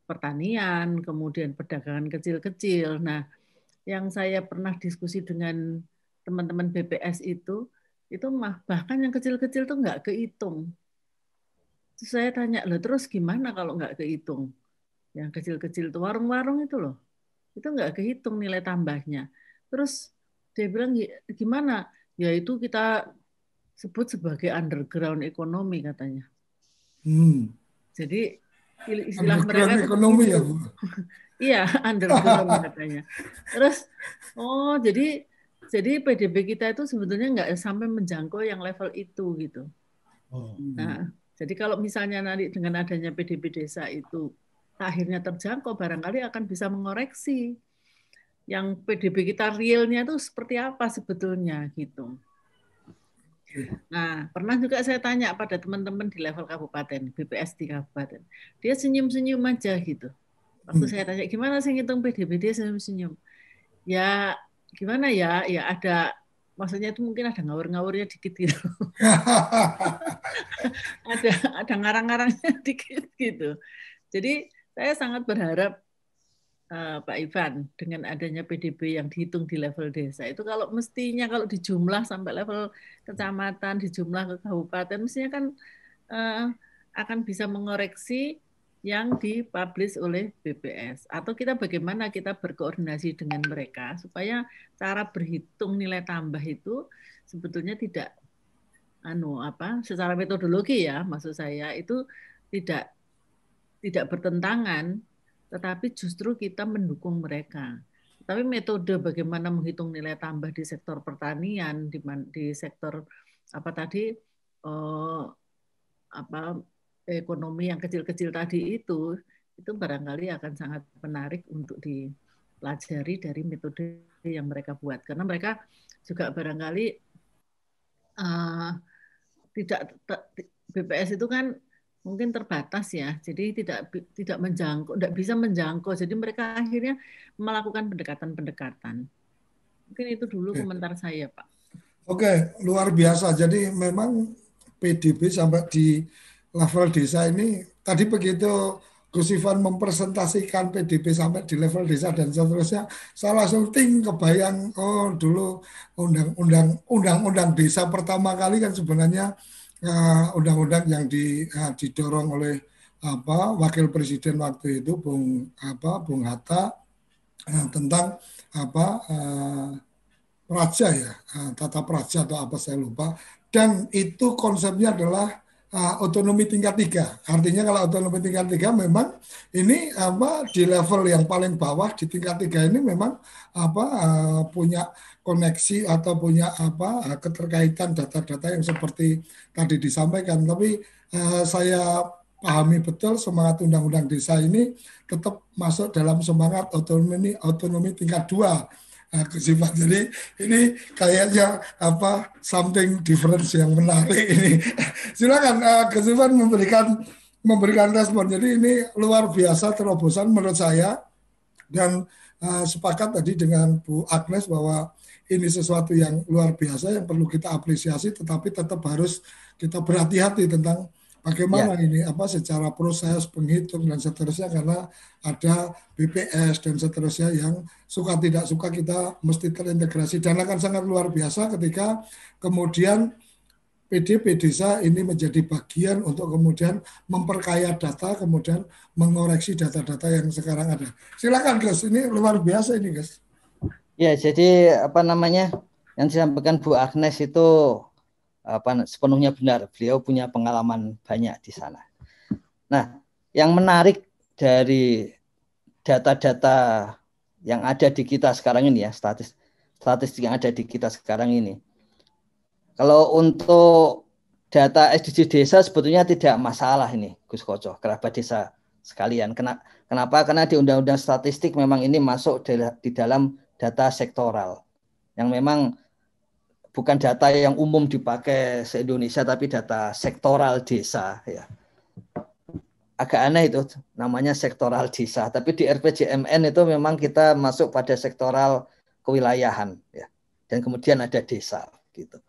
pertanian, kemudian perdagangan kecil-kecil. Nah, yang saya pernah diskusi dengan teman-teman BPS itu bahkan yang kecil-kecil tuh nggak kehitung. Terus saya tanya, loh terus gimana kalau nggak kehitung? Yang kecil-kecil itu warung-warung itu loh, itu nggak kehitung nilai tambahnya. Terus dia bilang gimana? Ya itu kita sebut sebagai underground ekonomi katanya. Jadi istilah mereka itu ekonomi ya, Bu. Iya, underground katanya. Terus jadi PDB kita itu sebetulnya nggak sampai menjangkau yang level itu gitu. Nah, jadi kalau misalnya nanti dengan adanya PDB desa itu akhirnya terjangkau, barangkali akan bisa mengoreksi yang PDB kita realnya itu seperti apa sebetulnya gitu. Nah, pernah juga saya tanya pada teman-teman di level kabupaten, BPS di kabupaten, dia senyum-senyum aja gitu. Waktu saya tanya gimana sih ngitung PDB, dia senyum-senyum. Ya gimana ya? Ya ada, maksudnya itu mungkin ada ngawur-ngawurnya dikit gitu. ada ngarang-ngarangnya dikit gitu. Jadi saya sangat berharap Pak Ivan, dengan adanya PDB yang dihitung di level desa itu kalau dijumlah sampai level kecamatan, dijumlah ke kabupaten, mestinya kan akan bisa mengoreksi yang dipublish oleh BPS. Atau bagaimana kita berkoordinasi dengan mereka supaya cara berhitung nilai tambah itu sebetulnya tidak secara metodologi ya, maksud saya itu tidak bertentangan, tetapi justru kita mendukung mereka. Tapi metode bagaimana menghitung nilai tambah di sektor pertanian, di sektor ekonomi yang kecil-kecil tadi itu barangkali akan sangat menarik untuk dipelajari dari metode yang mereka buat. Karena mereka juga barangkali BPS itu kan mungkin terbatas ya, jadi tidak bisa menjangkau. Jadi mereka akhirnya melakukan pendekatan-pendekatan. Mungkin itu dulu komentar saya, Pak. Oke, luar biasa. Jadi memang PDB sampai di level desa ini, tadi begitu Gus Ivan mempresentasikan PDB sampai di level desa dan seterusnya, saya langsung kebayang, dulu undang-undang desa pertama kali kan sebenarnya undang-undang yang didorong oleh Wakil Presiden waktu itu Bung Hatta tentang praja ya, tata praja atau apa saya lupa, dan itu konsepnya adalah otonomi tingkat 3. Artinya kalau otonomi tingkat 3 memang ini di level yang paling bawah di tingkat 3 ini memang punya koneksi atau punya keterkaitan data-data yang seperti tadi disampaikan. Tapi saya pahami betul semangat undang-undang desa ini tetap masuk dalam semangat otonomi tingkat 2. Jadi ini kayaknya something difference yang menarik ini. Silakan Gus Ivan memberikan respon. Jadi ini luar biasa terobosan menurut saya, dan sepakat tadi dengan Bu Agnes bahwa ini sesuatu yang luar biasa yang perlu kita apresiasi, tetapi tetap harus kita berhati-hati tentang bagaimana ini secara proses penghitung dan seterusnya, karena ada BPS dan seterusnya yang suka tidak suka kita mesti terintegrasi, dan akan sangat luar biasa ketika kemudian PDB desa ini menjadi bagian untuk kemudian memperkaya data, kemudian mengoreksi data-data yang sekarang ada. Silakan Gus, ini luar biasa ini Gus. Ya, jadi yang disampaikan Bu Agnes itu sepenuhnya benar. Beliau punya pengalaman banyak di sana. Nah, yang menarik dari data-data yang ada di kita sekarang ini ya, statistik yang ada di kita sekarang ini. Kalau untuk data SDGs desa sebetulnya tidak masalah ini, Gus Koco, kerabat desa sekalian. Kenapa? Karena di Undang-Undang Statistik memang ini masuk di dalam data sektoral, yang memang bukan data yang umum dipakai se-Indonesia, tapi data sektoral desa ya. Agak aneh itu namanya sektoral desa, tapi di RPJMN itu memang kita masuk pada sektoral kewilayahan ya. Dan kemudian ada desa gitu.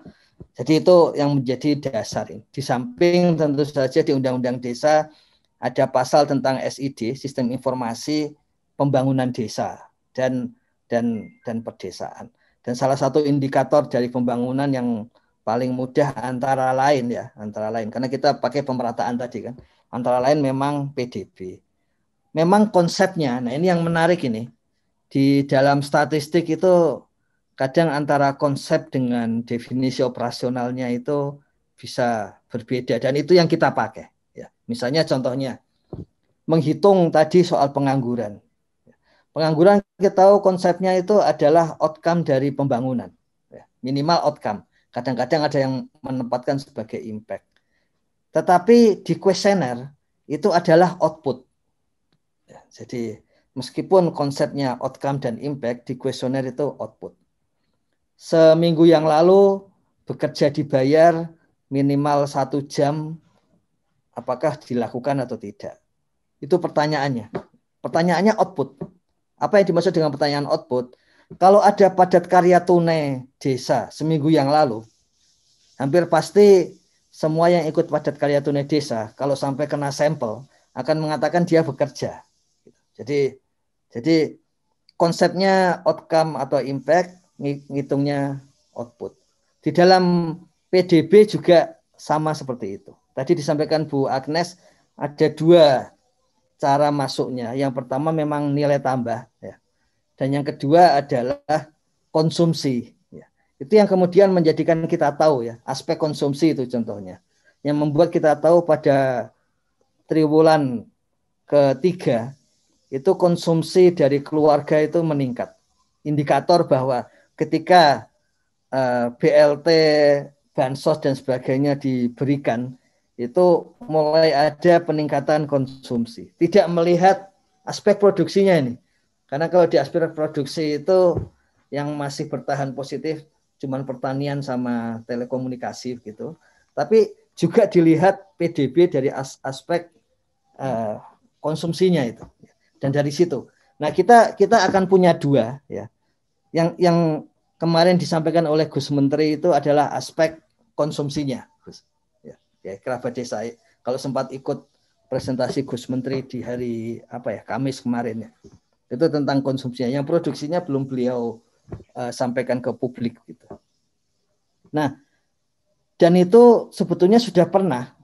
Jadi itu yang menjadi dasar ini. Di samping tentu saja di Undang-Undang Desa ada pasal tentang SID, Sistem Informasi Pembangunan Desa dan Pedesaan. Dan salah satu indikator dari pembangunan yang paling mudah antara lain karena kita pakai pemerataan tadi kan, antara lain memang PDB. Memang konsepnya, nah ini yang menarik ini, di dalam statistik itu kadang antara konsep dengan definisi operasionalnya itu bisa berbeda, dan itu yang kita pakai. Ya, misalnya contohnya, menghitung tadi soal pengangguran. Pengangguran kita tahu konsepnya itu adalah outcome dari pembangunan, ya, minimal outcome. Kadang-kadang ada yang menempatkan sebagai impact. Tetapi di kuesioner itu adalah output. Ya, jadi meskipun konsepnya outcome dan impact, di kuesioner itu output. Seminggu yang lalu bekerja dibayar minimal 1 jam, apakah dilakukan atau tidak? Itu pertanyaannya. Pertanyaannya output. Apa yang dimaksud dengan pertanyaan output? Kalau ada padat karya tunai desa seminggu yang lalu, hampir pasti semua yang ikut padat karya tunai desa, kalau sampai kena sampel, akan mengatakan dia bekerja. Jadi konsepnya outcome atau impact, ngitungnya output. Di dalam PDB juga sama seperti itu. Tadi disampaikan Bu Agnes, ada 2 cara masuknya. Yang pertama memang nilai tambah, ya. Dan yang kedua adalah konsumsi. Ya. Itu yang kemudian menjadikan kita tahu, ya, aspek konsumsi itu contohnya. Yang membuat kita tahu pada triwulan ketiga itu konsumsi dari keluarga itu meningkat. Indikator bahwa ketika BLT, bansos dan sebagainya diberikan, itu mulai ada peningkatan konsumsi. Tidak melihat aspek produksinya ini. Karena kalau di aspek produksi itu yang masih bertahan positif cuman pertanian sama telekomunikasi gitu. Tapi juga dilihat PDB dari aspek konsumsinya itu. Dan dari situ. Nah, kita akan punya 2, ya. Yang kemarin disampaikan oleh Gus Menteri itu adalah aspek konsumsinya, Gus. Ya, kerabat desa. Kalau sempat ikut presentasi Gus Menteri di hari Kamis kemarin, ya, itu tentang konsumsinya. Yang produksinya belum beliau sampaikan ke publik gitu. Nah, dan itu sebetulnya sudah pernah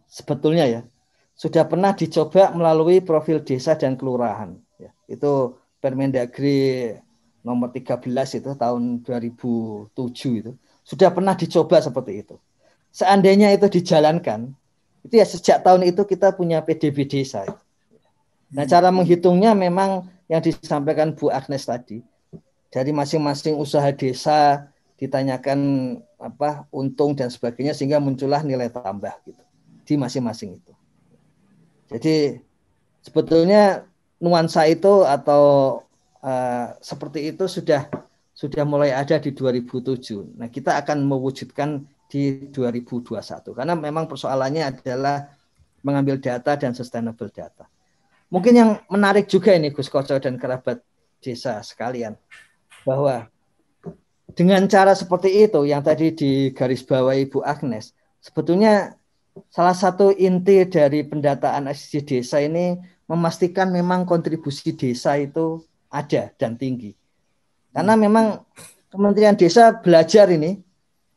dicoba melalui profil desa dan kelurahan. Ya, itu Permendagri nomor 13 itu tahun 2007 itu sudah pernah dicoba seperti itu. Seandainya itu dijalankan, itu ya sejak tahun itu kita punya PDB desa. Nah, cara menghitungnya memang yang disampaikan Bu Agnes tadi, dari masing-masing usaha desa ditanyakan untung dan sebagainya sehingga muncullah nilai tambah gitu di masing-masing itu. Jadi sebetulnya nuansa itu atau seperti itu sudah mulai ada di 2007. Nah, kita akan mewujudkan di 2021 karena memang persoalannya adalah mengambil data dan sustainable data. Mungkin yang menarik juga ini Gus Koco dan kerabat desa sekalian, bahwa dengan cara seperti itu yang tadi digarisbawahi Bu Agnes, sebetulnya salah satu inti dari pendataan SDG desa ini memastikan memang kontribusi desa itu ada dan tinggi. Karena memang Kementerian Desa belajar ini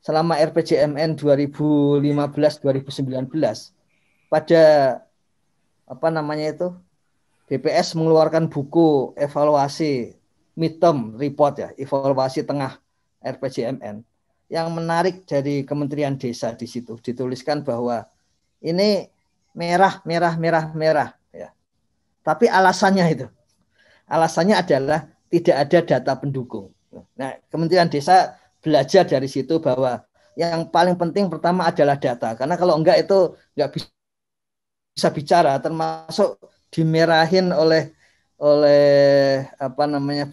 selama RPJMN 2015-2019 pada BPS mengeluarkan buku evaluasi midterm report, ya, evaluasi tengah RPJMN. Yang menarik dari Kementerian Desa di situ dituliskan bahwa ini merah, ya. Tapi alasannya adalah tidak ada data pendukung. Nah, Kementerian Desa belajar dari situ bahwa yang paling penting pertama adalah data, karena kalau enggak itu enggak bisa bicara, termasuk dimerahin oleh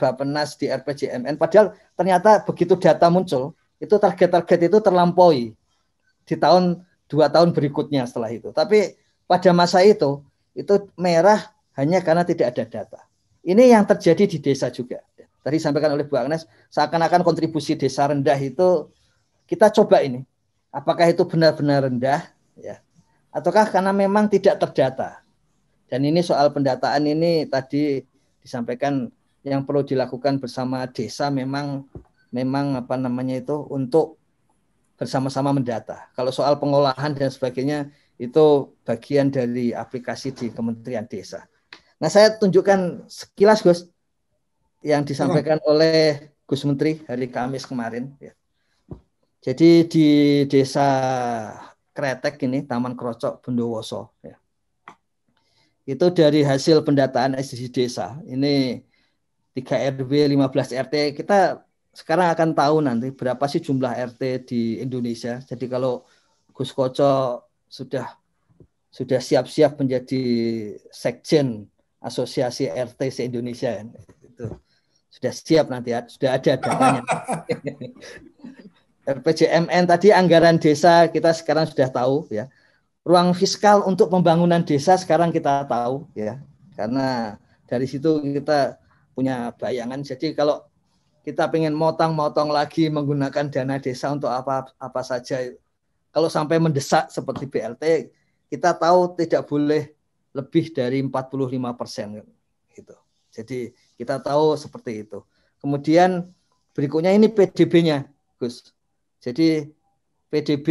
Bappenas di RPJMN, padahal ternyata begitu data muncul itu target-target itu terlampaui di 2 tahun berikutnya setelah itu. Tapi pada masa itu merah hanya karena tidak ada data. Ini yang terjadi di desa juga. Tadi disampaikan oleh Bu Agnes, seakan-akan kontribusi desa rendah itu kita coba ini. Apakah itu benar-benar rendah, ya? Ataukah karena memang tidak terdata? Dan ini soal pendataan ini tadi disampaikan yang perlu dilakukan bersama desa memang apa namanya itu untuk bersama-sama mendata. Kalau soal pengolahan dan sebagainya itu bagian dari aplikasi di Kementerian Desa. Nah, saya tunjukkan sekilas Gus yang disampaikan oleh Gus Menteri hari Kamis kemarin. Ya. Jadi di Desa Kretek ini, Taman Krocok, Bondowoso. Ya. Itu dari hasil pendataan SDGs Desa. Ini 3 RW, 15 RT. Kita sekarang akan tahu nanti berapa sih jumlah RT di Indonesia. Jadi kalau Gus Koco sudah siap-siap menjadi sekjen Asosiasi RT se-Indonesia. Itu sudah siap nanti, sudah ada datanya. RPJMN tadi anggaran desa kita sekarang sudah tahu ya. Ruang fiskal untuk pembangunan desa sekarang kita tahu ya. Karena dari situ kita punya bayangan. Jadi kalau kita pengen motong lagi menggunakan dana desa untuk apa saja, kalau sampai mendesak seperti BLT, kita tahu tidak boleh lebih dari 45% gitu. Jadi kita tahu seperti itu. Kemudian berikutnya ini PDB-nya, Gus. Jadi PDB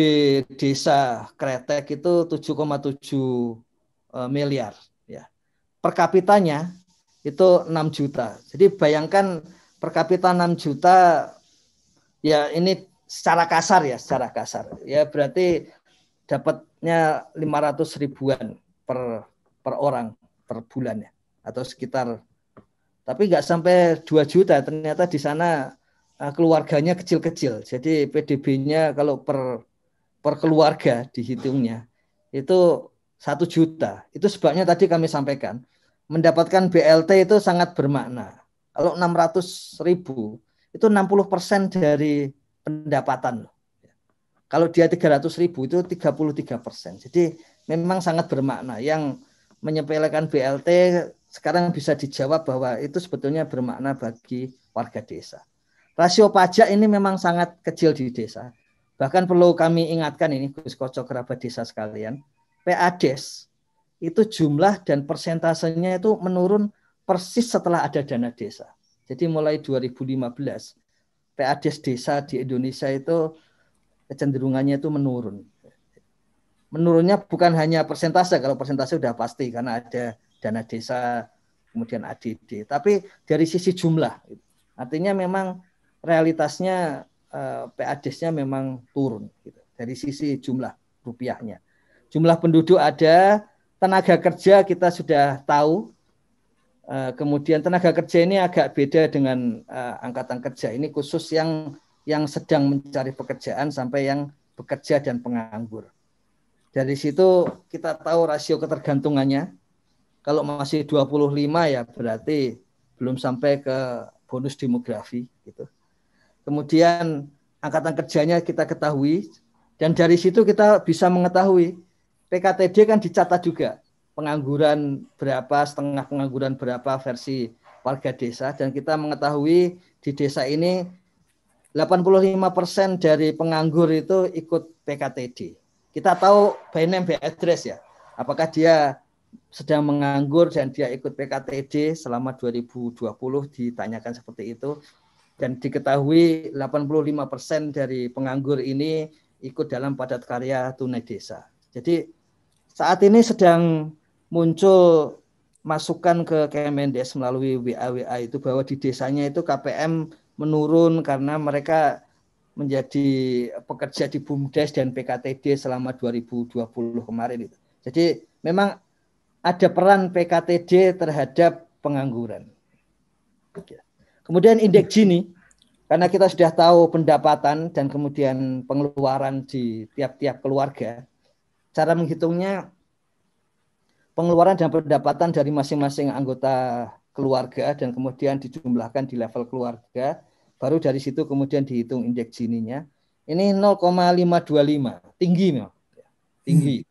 Desa Kretek itu 7,7 miliar ya. Per kapitanya itu 6 juta. Jadi bayangkan per kapita 6 juta ya, ini secara kasar. Ya berarti dapatnya 500 ribuan per orang per bulan ya, atau sekitar, tapi nggak sampai 2 juta. Ternyata di sana keluarganya kecil-kecil. Jadi PDB-nya kalau per keluarga dihitungnya itu 1 juta. Itu sebabnya tadi kami sampaikan mendapatkan BLT itu sangat bermakna. Kalau 600 ribu itu 60% dari pendapatan. Kalau dia 300 ribu itu 33%. Jadi memang sangat bermakna. Yang menyepelekan BLT sekarang bisa dijawab bahwa itu sebetulnya bermakna bagi warga desa. Rasio pajak ini memang sangat kecil di desa. Bahkan perlu kami ingatkan ini, Gus Koco, kerabat desa sekalian, PADES itu jumlah dan persentasenya itu menurun persis setelah ada dana desa. Jadi mulai 2015, PADES desa di Indonesia itu kecenderungannya itu menurun. Menurunnya bukan hanya persentase, kalau persentase sudah pasti karena ada dana desa, kemudian ADD. Tapi dari sisi jumlah, artinya memang realitasnya PADES-nya memang turun gitu, dari sisi jumlah rupiahnya. Jumlah penduduk ada, tenaga kerja kita sudah tahu. Kemudian tenaga kerja ini agak beda dengan angkatan kerja. Ini khusus yang sedang mencari pekerjaan sampai yang bekerja dan penganggur. Dari situ kita tahu rasio ketergantungannya. Kalau masih 25 ya berarti belum sampai ke bonus demografi gitu. Kemudian angkatan kerjanya kita ketahui, dan dari situ kita bisa mengetahui PKTD kan dicatat juga pengangguran berapa, setengah pengangguran berapa versi warga desa, dan kita mengetahui di desa ini 85% dari penganggur itu ikut PKTD. Kita tahu by name by address ya, apakah dia sedang menganggur dan dia ikut PKTD selama 2020, ditanyakan seperti itu. Dan diketahui 85% dari penganggur ini ikut dalam padat karya tunai desa. Jadi saat ini sedang muncul masukan ke Kemendes melalui WA itu bahwa di desanya itu KPM menurun karena mereka menjadi pekerja di BUMDes dan PKTD selama 2020 kemarin itu. Jadi memang ada peran PKTD terhadap pengangguran. Kemudian indeks Gini, karena kita sudah tahu pendapatan dan kemudian pengeluaran di tiap-tiap keluarga, cara menghitungnya pengeluaran dan pendapatan dari masing-masing anggota keluarga dan kemudian dijumlahkan di level keluarga, baru dari situ kemudian dihitung indeks Gini-nya. Ini 0,525, tinggi memang. Tinggi.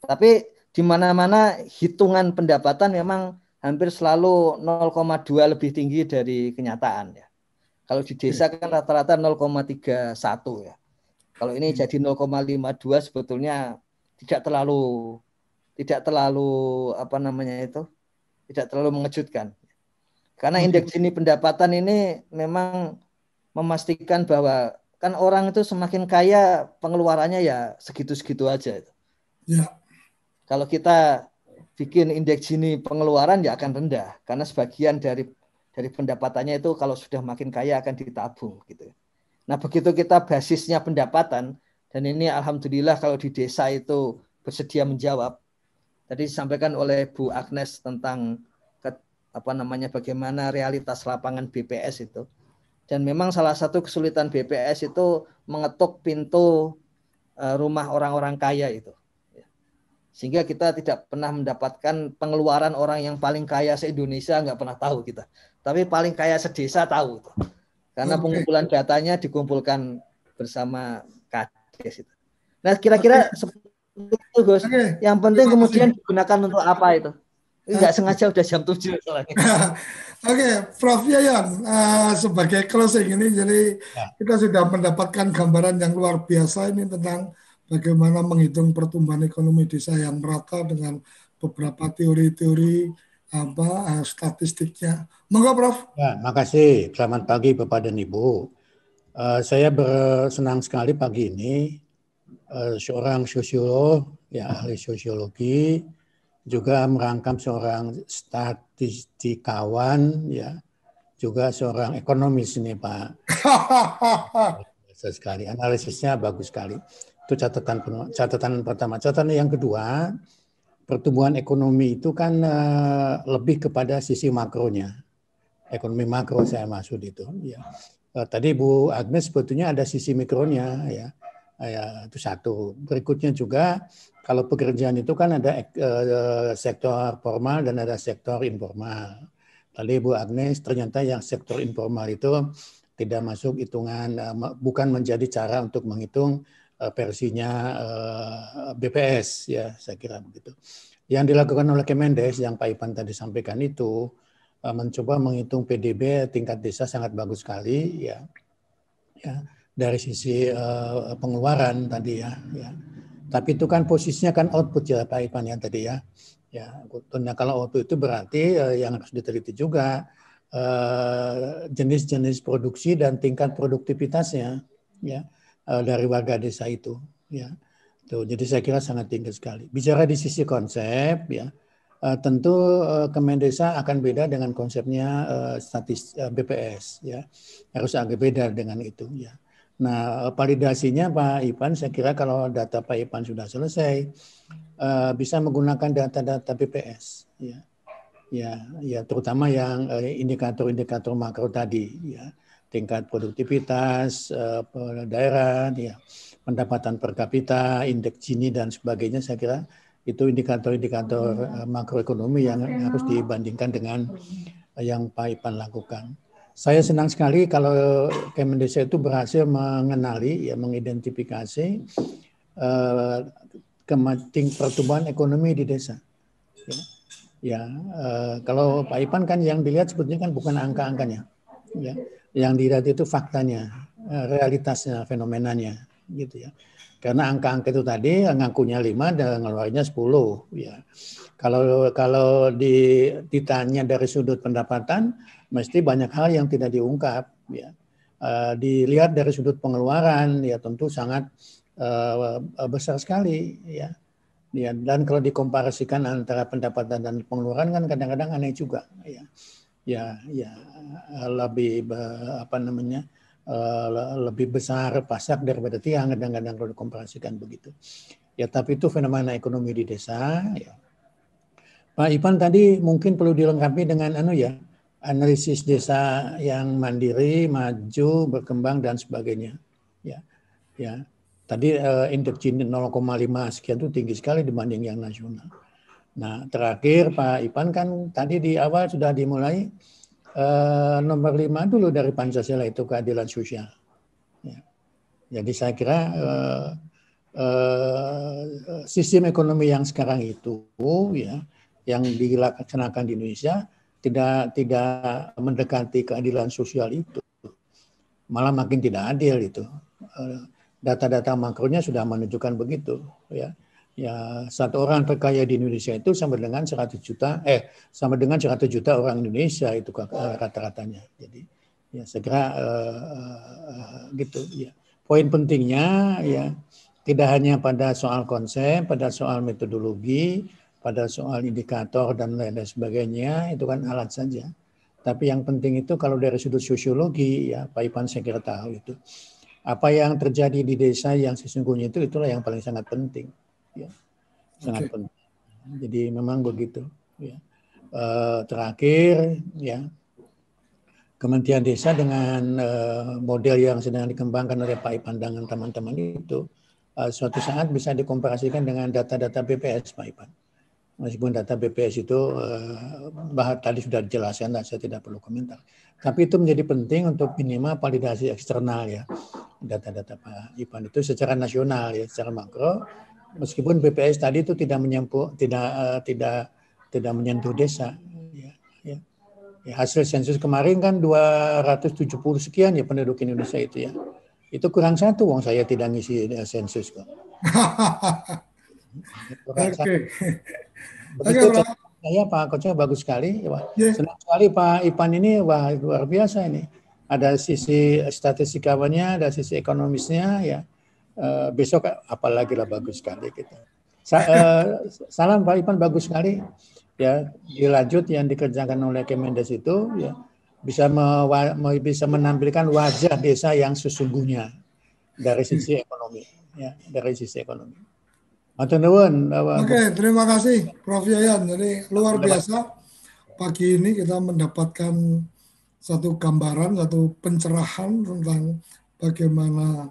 Tapi di mana-mana hitungan pendapatan memang hampir selalu 0,2 lebih tinggi dari kenyataan ya. Kalau di desa kan rata-rata 0,31 ya. Kalau ini jadi 0,52 sebetulnya tidak terlalu tidak terlalu tidak terlalu mengejutkan. Karena indeks Gini pendapatan ini memang memastikan bahwa kan orang itu semakin kaya pengeluarannya ya segitu-segitu aja. Ya. Kalau kita bikin indeks Gini pengeluaran ya akan rendah karena sebagian dari pendapatannya itu kalau sudah makin kaya akan ditabung gitu. Nah, begitu kita basisnya pendapatan dan ini alhamdulillah kalau di desa itu bersedia menjawab. Tadi disampaikan oleh Bu Agnes tentang bagaimana realitas lapangan BPS itu. Dan memang salah satu kesulitan BPS itu mengetuk pintu rumah orang-orang kaya itu. Sehingga kita tidak pernah mendapatkan pengeluaran orang yang paling kaya se-Indonesia, nggak pernah tahu kita. Tapi paling kaya sedesa tahu. Karena pengumpulan datanya dikumpulkan bersama Kades itu. Nah, kira-kira seperti itu, Gus. Yang penting kemudian digunakan untuk apa itu? Nggak sengaja udah jam 7 soalnya. Oke, Prof. Yayan, sebagai closing ini, jadi kita sudah mendapatkan gambaran yang luar biasa ini tentang bagaimana menghitung pertumbuhan ekonomi desa yang merata dengan beberapa teori-teori statistiknya. Monggo, Prof. Ya, makasih. Selamat pagi Bapak dan Ibu. Saya bersenang sekali pagi ini seorang sosiolog, ya ahli sosiologi, juga merangkap seorang statistikawan, ya, juga seorang ekonomis ini Pak. Biasa sekali, analisisnya bagus sekali. Itu catatan pertama. Catatan yang kedua, pertumbuhan ekonomi itu kan lebih kepada sisi makronya. Ekonomi makro saya maksud itu. Ya. Tadi Bu Agnes sebetulnya ada sisi mikronya, ya. Ya, itu satu. Berikutnya juga kalau pekerjaan itu kan ada sektor formal dan ada sektor informal. Tadi Bu Agnes ternyata yang sektor informal itu tidak masuk hitungan, bukan menjadi cara untuk menghitung versinya BPS, ya saya kira begitu. Yang dilakukan oleh Kemendes yang Pak Ipan tadi sampaikan itu mencoba menghitung PDB tingkat desa sangat bagus sekali, ya. Ya. Dari sisi pengeluaran tadi ya. Tapi itu kan posisinya kan output ya Pak Ipan ya tadi ya. Ya, kalau output itu berarti yang harus diteliti juga jenis-jenis produksi dan tingkat produktivitasnya ya dari warga desa itu ya. Tuh, jadi saya kira sangat tinggi sekali. Bicara di sisi konsep ya. Tentu Kemendesa akan beda dengan konsepnya BPS ya. Harus agak beda dengan itu ya. Nah, validasinya Pak Ipan, saya kira kalau data Pak Ipan sudah selesai, bisa menggunakan data-data BPS, ya, terutama yang indikator-indikator makro tadi, ya, tingkat produktivitas daerah, ya, pendapatan per kapita, indeks Gini dan sebagainya. Saya kira itu indikator-indikator makroekonomi yang harus dibandingkan dengan yang Pak Ipan lakukan. Saya senang sekali kalau Kemendesa itu berhasil mengenali, ya, mengidentifikasi pertumbuhan ekonomi di desa. Kalau Pak Ipan kan yang dilihat sebetulnya kan bukan angka-angkanya, ya. Yang dilihat itu faktanya, realitasnya, fenomenanya, gitu ya. Karena angka-angka itu tadi ngakunya 5 dan ngeluarnya 10, ya. Kalau ditanya dari sudut pendapatan, mesti banyak hal yang tidak diungkap, ya. Dilihat dari sudut pengeluaran, ya tentu sangat besar sekali, ya. Ya, dan kalau dikomparasikan antara pendapatan dan pengeluaran kan kadang-kadang aneh juga, ya. Ya, lebih lebih besar pasak daripada tiang kadang-kadang kalau dikomparasikan begitu. Ya, tapi itu fenomena ekonomi di desa, ya. Pak Ipan tadi mungkin perlu dilengkapi dengan analisis desa yang mandiri, maju, berkembang dan sebagainya. Ya. Tadi indeks Gini 0,5 sekian itu tinggi sekali dibanding yang nasional. Nah, terakhir Pak Ipan kan tadi di awal sudah dimulai nomor 5 dulu dari Pancasila itu keadilan sosial. Ya. Jadi saya kira sistem ekonomi yang sekarang itu, ya, yang dilaksanakan di Indonesia tidak mendekati keadilan sosial itu, malah makin tidak adil itu. Data-data makronya sudah menunjukkan begitu, ya. Ya, satu orang terkaya di Indonesia itu sama dengan 100 juta orang Indonesia itu rata-ratanya. Jadi ya segera gitu ya. Poin pentingnya ya tidak hanya pada soal konsep, pada soal metodologi, pada soal indikator dan lain sebagainya, itu kan alat saja. Tapi yang penting itu kalau dari sudut sosiologi ya Pak Ipan saya kira tahu itu. Apa yang terjadi di desa yang sesungguhnya itulah yang paling sangat penting. Ya, sangat penting. Jadi memang begitu. Ya. Terakhir, ya Kementerian Desa dengan model yang sedang dikembangkan oleh Pak Ipan dengan teman-teman itu, suatu saat bisa dikomparasikan dengan data-data BPS, Pak Ipan. Meskipun data BPS itu tadi sudah dijelaskan, saya tidak perlu komentar. Tapi itu menjadi penting untuk minimal validasi eksternal ya, data-data Pak Ipan itu secara nasional ya, secara makro. Meskipun BPS tadi itu tidak menyentuh desa. Ya. Hasil sensus kemarin kan 270 sekian ya penduduk Indonesia itu ya. Itu kurang satu, wong saya tidak ngisi sensus kok. Oke. Begitu saya Pak Koco bagus sekali. Senang sekali Pak Ipan ini, wah luar biasa ini. Ada sisi statistikawanya, ada sisi ekonomisnya ya. Besok apalagi lah bagus sekali kita. Salam Pak Ipan bagus sekali ya, dilanjut yang dikerjakan oleh Kemendes itu ya bisa menampilkan wajah desa yang sesungguhnya dari sisi ekonomi ya, dari sisi ekonomi. Matur nuwun. Oke, terima kasih Prof. Yayan. Jadi luar biasa pagi ini kita mendapatkan satu gambaran, satu pencerahan tentang bagaimana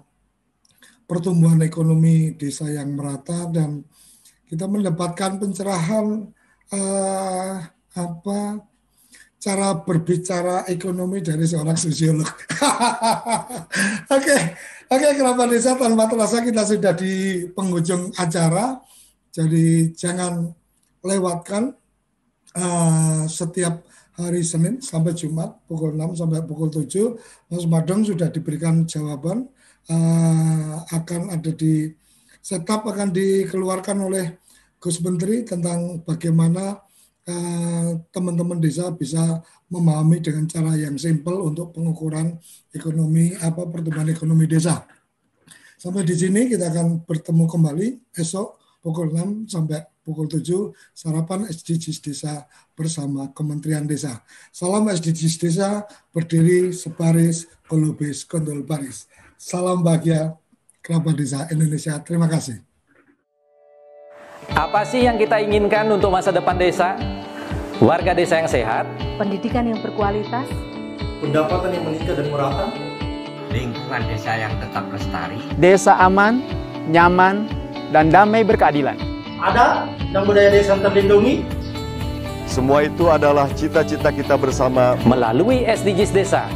pertumbuhan ekonomi desa yang merata, dan kita mendapatkan pencerahan cara berbicara ekonomi dari seorang sosiolog. Oke, kerabat desa, tanpa terasa kita sudah di penghujung acara. Jadi jangan lewatkan setiap hari Senin sampai Jumat pukul 6 sampai pukul 7 Mas Madong sudah diberikan jawaban. Akan ada di setup, akan dikeluarkan oleh Gus Menteri tentang bagaimana teman-teman desa bisa memahami dengan cara yang simpel untuk pengukuran ekonomi pertumbuhan ekonomi desa. Sampai di sini kita akan bertemu kembali esok pukul 6 sampai pukul 7 sarapan SDGs Desa bersama Kementerian Desa. Salam SDGs Desa, berdiri sebaris, kolobis, kondol baris. Salam bahagia kerabat desa Indonesia. Terima kasih. Apa sih yang kita inginkan untuk masa depan desa? Warga desa yang sehat, pendidikan yang berkualitas, pendapatan yang meningkat dan merata, lingkungan desa yang tetap lestari, desa aman, nyaman, dan damai berkeadilan. Adat dan budaya desa terlindungi. Semua itu adalah cita-cita kita bersama melalui SDGs Desa.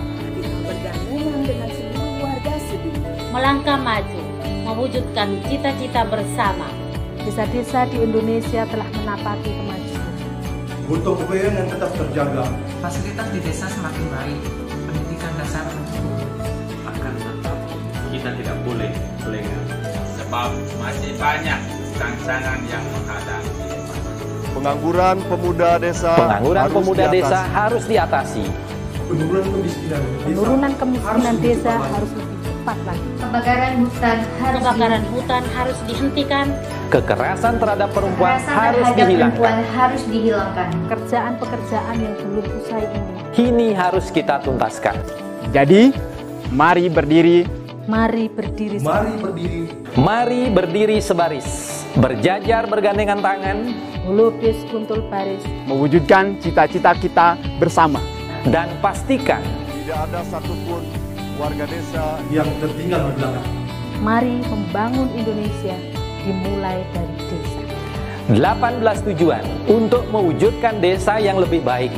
Melangkah maju, mewujudkan cita-cita bersama. Desa-desa di Indonesia telah menapaki kemajuan. Gotong royong yang tetap terjaga. Fasilitas di desa semakin baik, pendidikan dasar akan tetap kita tidak boleh lengah. Sebab masih banyak tantangan yang menghadapi. Pengangguran pemuda desa harus diatasi. Penurunan kemiskinan desa harus lebih cepat lagi. Kebakaran hutan harus dihentikan. Kekerasan terhadap perempuan harus dihilangkan. Pekerjaan-pekerjaan yang belum usai ini kini harus kita tuntaskan. Jadi, mari berdiri. Mari berdiri. Mari berdiri sebaris. Berjajar bergandengan tangan. Melukis kuntul baris. Mewujudkan cita-cita kita bersama. Dan pastikan tidak ada satupun warga desa yang tertinggal di belakang. Mari membangun Indonesia dimulai dari desa. 18 tujuan untuk mewujudkan desa yang lebih baik.